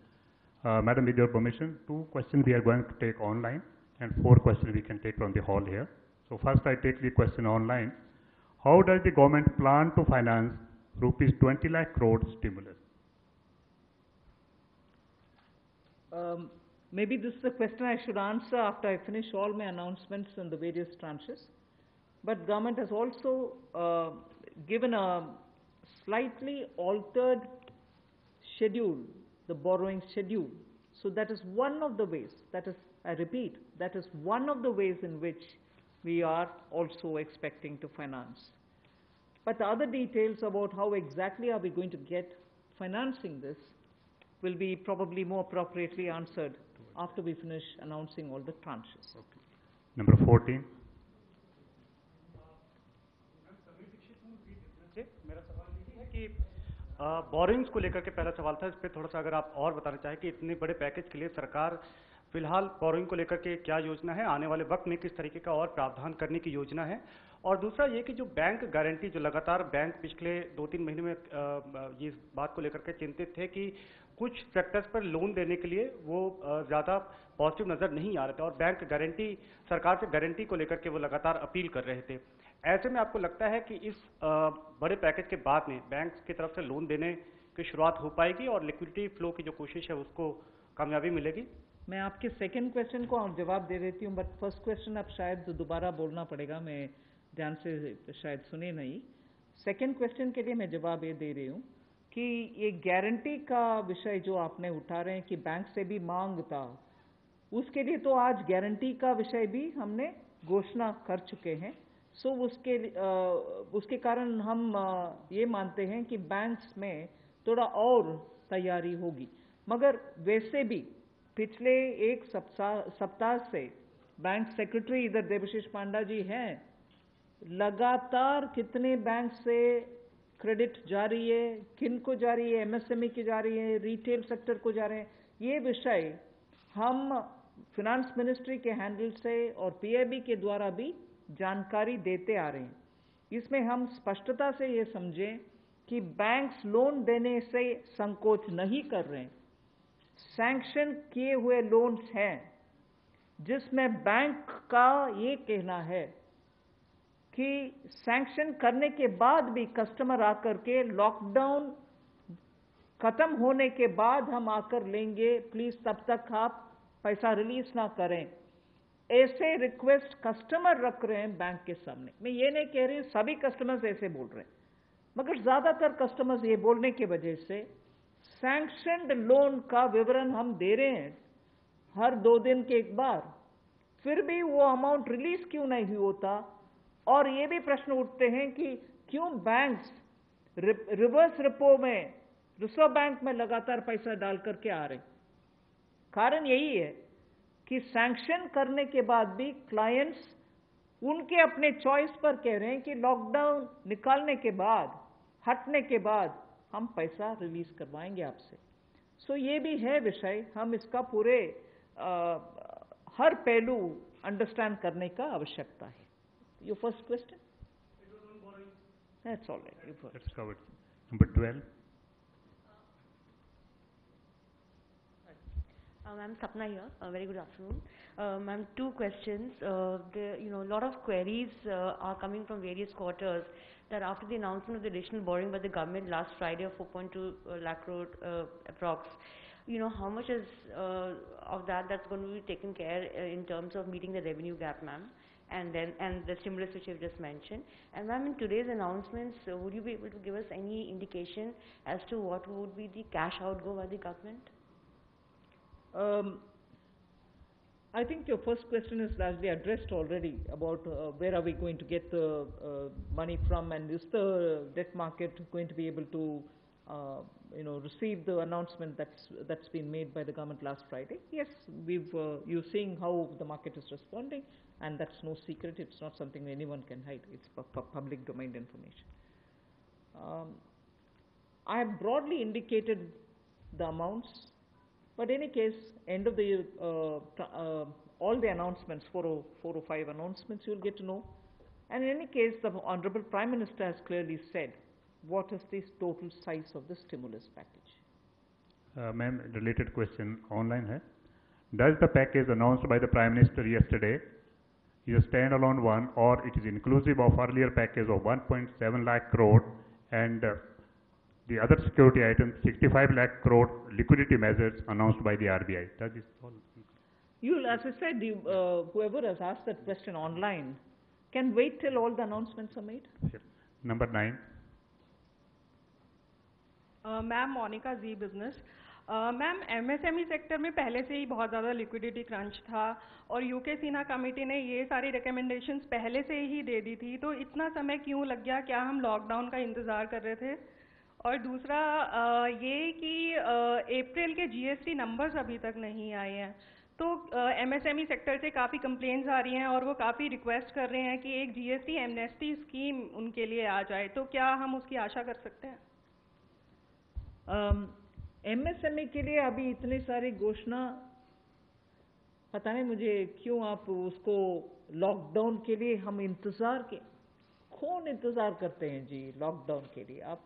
Madam, with your permission, 2 questions we are going to take online and 4 questions we can take from the hall here. So first I take the question online. How does the government plan to finance rupees 20 lakh crore stimulus? Maybe this is a question I should answer after I finish all my announcements in the various tranches. But government has also given a slightly altered schedule, the borrowing schedule. So that is one of the ways, that is, I repeat, that is one of the ways in which we are also expecting to finance. But the other details about how exactly are we going to get financing this will be probably more appropriately answered after we finish announcing all the tranches. Okay. Number 14. मेरा सवाल ये है कि borings को लेकर के पहला सवाल था, इस पे थोड़ा सा अगर आप और बताना चाहें कि इतने बड़े पैकेज के लिए सरकार फिलहाल बोरिंग को लेकर के क्या योजना है, आने वाले वक्त में किस तरीके का और प्रावधान करने की योजना है, और दूसरा ये कि जो बैंक गारंटी, जो लगातार बैंक पिछले 2-3 महीने में ये बात को लेकर के चिंतित थे कि कुछ सेक्टर्स पर लोन देने के लिए वो ज़्यादा पॉजिटिव नज़र नहीं आ रहे थे और बैंक गारंटी, सरकार से गारंटी को लेकर के वो लगातार अपील कर रहे थे। ऐसे में आपको लगता है कि इस बड़े पैकेज के बाद में बैंक की तरफ से लोन देने की शुरुआत हो पाएगी और लिक्विडिटी फ्लो की जो कोशिश है उसको कामयाबी मिलेगी? मैं आपके सेकंड क्वेश्चन को जवाब दे देती हूँ, बट फर्स्ट क्वेश्चन अब शायद दोबारा बोलना पड़ेगा, मैं ध्यान से शायद सुने नहीं। सेकंड क्वेश्चन के लिए मैं जवाब ये दे रही हूँ कि ये गारंटी का विषय जो आपने उठा रहे हैं कि बैंक से भी मांग था, उसके लिए तो आज गारंटी का विषय भी हमने घोषणा कर चुके हैं। सो उसके कारण हम ये मानते हैं कि बैंक्स में थोड़ा और तैयारी होगी, मगर वैसे भी पिछले एक सप्ताह से बैंक सेक्रेटरी इधर देवाशीष पांडा जी हैं, लगातार कितने बैंक से क्रेडिट जा रही है, किन को जा रही है, एमएसएमई की जा रही है, रिटेल सेक्टर को जा रहे हैं, ये विषय हम फिनांस मिनिस्ट्री के हैंडल से और पीआईबी के द्वारा भी जानकारी देते आ रहे हैं। इसमें हम स्पष्टता से ये समझें कि बैंक्स लोन देने से संकोच नहीं कर रहे हैं। सैंक्शन किए हुए लोन्स हैं जिसमें बैंक का ये कहना है कि सैंक्शन करने के बाद भी कस्टमर आकर के लॉकडाउन खत्म होने के बाद हम आकर लेंगे, प्लीज तब तक आप पैसा रिलीज ना करें, ऐसे रिक्वेस्ट कस्टमर रख रहे हैं बैंक के सामने। मैं ये नहीं कह रही सभी कस्टमर्स ऐसे बोल रहे हैं, मगर ज्यादातर कस्टमर्स ये बोलने की वजह से सैंक्शनड लोन का विवरण हम दे रहे हैं हर 2 दिन के एक बार, फिर भी वो अमाउंट रिलीज क्यों नहीं होता। और ये भी प्रश्न उठते हैं कि क्यों बैंक्स रिवर्स रिपो में, रिजर्व बैंक में लगातार पैसा डाल करके आ रहे। कारण यही है कि सैंक्शन करने के बाद भी क्लाइंट्स उनके अपने चॉइस पर कह रहे हैं कि लॉकडाउन निकालने के बाद, हटने के बाद हम पैसा रिलीज करवाएंगे आपसे। सो ये भी है विषय, हम इसका पूरे हर पहलू अंडरस्टैंड करने का आवश्यकता है। Your first question? It was on borrowing. That's all right. You first. That's covered. Number 12. I'm Sapna here. Very good afternoon. Ma'am, 2 questions. A lot of queries are coming from various quarters that after the announcement of the additional borrowing by the government last Friday of 4.2 lakh crore approx, how much is of that's going to be taken care in terms of meeting the revenue gap, ma'am? And the stimulus which you've just mentioned. And ma'am, in today's announcements, would you be able to give us any indication as to what would be the cash outgo by the government? I think your first question is largely addressed already about where are we going to get the money from, and is the debt market going to be able to receive the announcement that's been made by the government last Friday. Yes, you're seeing how the market is responding, and that's no secret. It's not something anyone can hide. It's public domain information. I have broadly indicated the amounts, but in any case, end of the year, all the announcements, 4 or 5 announcements, you'll get to know. And in any case, the Honorable Prime Minister has clearly said what is the total size of the stimulus package. Ma'am, related question online hai. Does the package announced by the Prime Minister yesterday is a standalone one, or it is inclusive of earlier package of 1.7 lakh crore and the other security items, 65 lakh crore liquidity measures announced by the RBI. Does this all? As I said, whoever has asked that question online can wait till all the announcements are made. Sure. Number 9. Ma'am Monika ji business. Ma'am MSME sector में पहले से ही बहुत ज़्यादा liquidity crunch था और UK Sinha committee ने ये सारी रिकमेंडेशंस पहले से ही दे दी थी, तो इतना समय क्यों लग गया? क्या हम लॉकडाउन का इंतज़ार कर रहे थे? और दूसरा ये कि अप्रैल के जीएसटी नंबर्स अभी तक नहीं आए हैं, तो एमएसएमई सेक्टर से काफ़ी कंप्लेंट्स आ रही हैं और वो काफ़ी रिक्वेस्ट कर रहे हैं कि एक जीएसटी एमनेस्टी स्कीम उनके लिए आ जाए, तो क्या हम उसकी आशा कर सकते हैं? एमएसएमई के लिए अभी इतनी सारी घोषणा, पता नहीं मुझे क्यों आप उसको लॉकडाउन के लिए हम इंतजार के, कौन इंतजार करते हैं जी लॉकडाउन के लिए? आप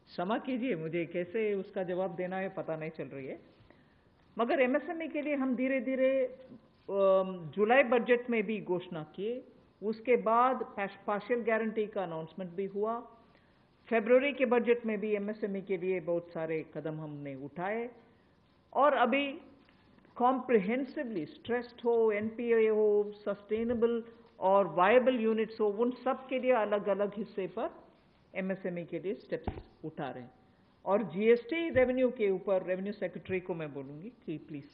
क्षमा कीजिए, मुझे कैसे उसका जवाब देना है पता नहीं चल रही है। मगर एमएसएमई के लिए हम धीरे धीरे जुलाई बजट में भी घोषणा किए, उसके बाद पार्शियल गारंटी का अनाउंसमेंट भी हुआ, फरवरी के बजट में भी एमएसएमई के लिए बहुत सारे कदम हमने उठाए, और अभी कॉम्प्रिहेंसिवली स्ट्रेस्ड हो, एनपीए हो, सस्टेनेबल और वायबल यूनिट्स हो, उन सब के लिए अलग अलग हिस्से पर एमएसएमई के लिए स्टेप्स उठा रहे हैं। और जीएसटी रेवेन्यू के ऊपर रेवेन्यू सेक्रेटरी को मैं बोलूंगी कि प्लीज।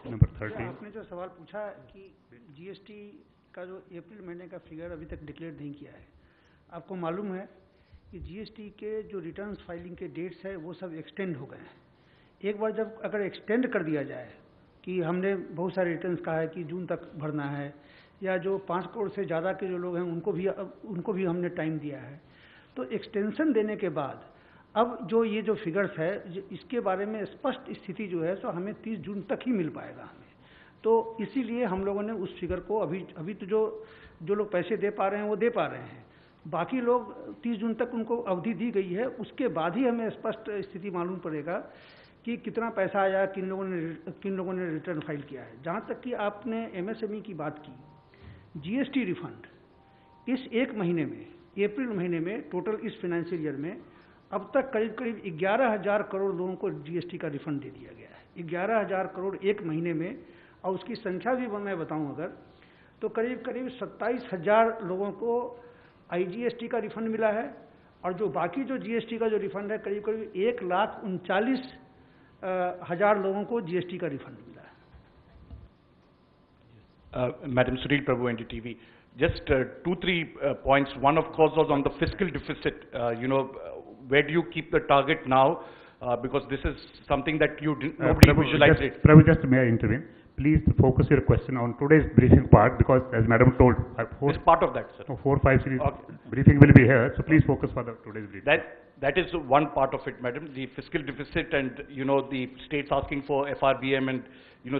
नंबर 13। आपने जो सवाल पूछा कि जीएसटी का जो अप्रैल महीने का फिगर अभी तक डिक्लेयर नहीं किया है, आपको मालूम है कि जीएसटी के जो रिटर्न्स फाइलिंग के डेट्स है वो सब एक्सटेंड हो गए हैं। एक बार जब अगर एक्सटेंड कर दिया जाए कि हमने बहुत सारे रिटर्न्स कहा है कि जून तक भरना है, या जो 5 करोड़ से ज़्यादा के जो लोग हैं उनको भी हमने टाइम दिया है, तो एक्सटेंशन देने के बाद अब जो ये जो फिगर्स है इसके बारे में स्पष्ट स्थिति जो है सो हमें 30 जून तक ही मिल पाएगा हमें। तो इसीलिए हम लोगों ने उस फिगर को अभी तो जो लोग पैसे दे पा रहे हैं वो दे पा रहे हैं, बाकी लोग 30 जून तक उनको अवधि दी गई है, उसके बाद ही हमें स्पष्ट स्थिति मालूम पड़ेगा कि कितना पैसा आया, किन लोगों ने रिटर्न फाइल किया है। जहाँ तक कि आपने एमएसएमई की बात की, जीएसटी रिफंड इस एक महीने में, अप्रैल महीने में टोटल इस फाइनेंशियल ईयर में अब तक करीब 11,000 करोड़ लोगों को जीएसटी का रिफंड दे दिया गया है। 11,000 करोड़ एक महीने में, और उसकी संख्या भी मैं बताऊं अगर तो करीब 27,000 लोगों को आईजीएसटी का रिफंड मिला है, और जो बाकी जो जीएसटी का जो रिफंड है करीब 1,39,000 लोगों को जीएसटी का रिफंड मिला है। Madam Sunil Prabhu, NDTV. Just 2-3 points. One, of course, was on the fiscal deficit. Where do you keep the target now? Because this is something that nobody visualized it. Prabhu, just may I intervene? Please focus your question on today's briefing part, because as Madam told, It's part of that, sir. 4-5 series Okay. briefing will be here, so please focus for the today's briefing. That is one part of it, madam. The fiscal deficit and, the states asking for FRBM and,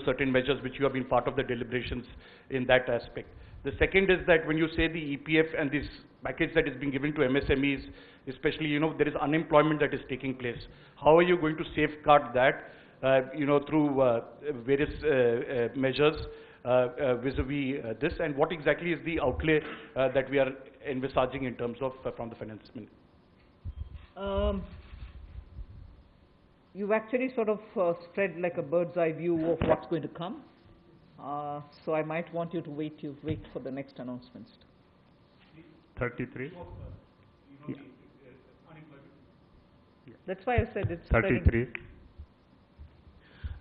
certain measures which you have been part of the deliberations in that aspect. The second is that when you say the EPF and this package that is being given to MSMEs, especially, there is unemployment that is taking place. How are you going to safeguard that, through various measures vis-a-vis this, and what exactly is the outlay that we are envisaging in terms of from the finance minister? You've actually sort of spread like a bird's eye view of what's going to come. So I might want you to wait for the next announcements. 33. That's why I said it's 33.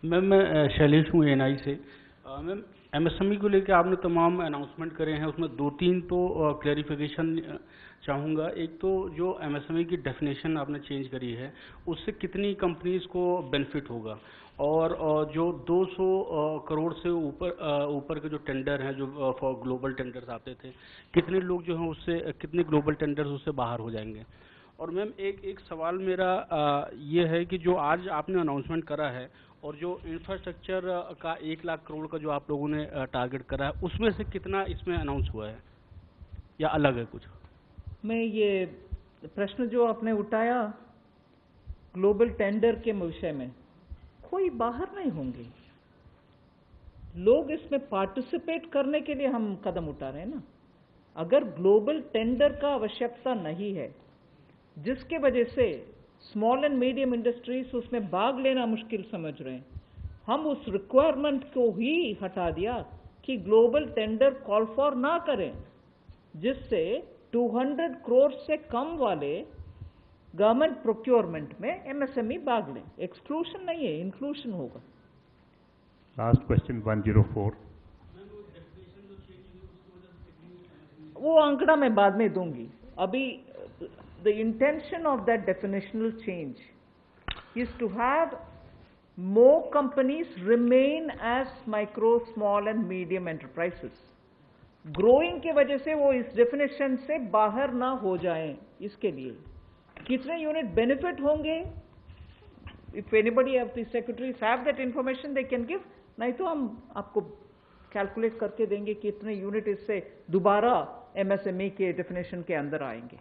Ma'am मैं शैलेश हूँ NI से। Ma'am MSME को लेकर आपने तमाम announcement करे हैं, उसमें 2-3 तो क्लैरिफिकेशन चाहूँगा। एक तो जो एमएसएमई की डेफिनेशन आपने चेंज करी है उससे कितनी कंपनीज को बेनिफिट होगा, और जो 200 करोड़ से ऊपर के जो टेंडर हैं जो फॉर ग्लोबल टेंडर्स आते थे, कितने लोग जो हैं उससे, कितने ग्लोबल टेंडर्स उससे बाहर हो जाएंगे। और मैम एक सवाल मेरा ये है कि जो आज आपने अनाउंसमेंट करा है और जो इंफ्रास्ट्रक्चर का 1 लाख करोड़ का जो आप लोगों ने टारगेट करा है, उसमें से कितना इसमें अनाउंस हुआ है या अलग है कुछ? मैं ये प्रश्न जो आपने उठाया ग्लोबल टेंडर के विषय में, कोई बाहर नहीं होंगे लोग, इसमें पार्टिसिपेट करने के लिए हम कदम उठा रहे हैं ना। अगर ग्लोबल टेंडर का आवश्यकता नहीं है जिसके वजह से स्मॉल एंड मीडियम इंडस्ट्रीज उसमें भाग लेना मुश्किल समझ रहे हैं। हम उस रिक्वायरमेंट को ही हटा दिया कि ग्लोबल टेंडर कॉल फॉर ना करें, जिससे 200 करोड़ से कम वाले गवर्नमेंट प्रोक्योरमेंट में एमएसएमई भाग लें। एक्सक्लूशन नहीं है, इंक्लूशन होगा। Last question 104। वो आंकड़ा मैं बाद में दूंगी। अभी the intention of that definitional change is to have more companies remain as micro, small and medium enterprises. Growing के वजह से वो इस definition से बाहर ना हो जाएं, इसके लिए कितने यूनिट benefit होंगे? If anybody of the secretaries have that information, they can give. नहीं तो हम आपको calculate करके देंगे कि कितने यूनिट इससे दोबारा MSME के definition के अंदर आएंगे।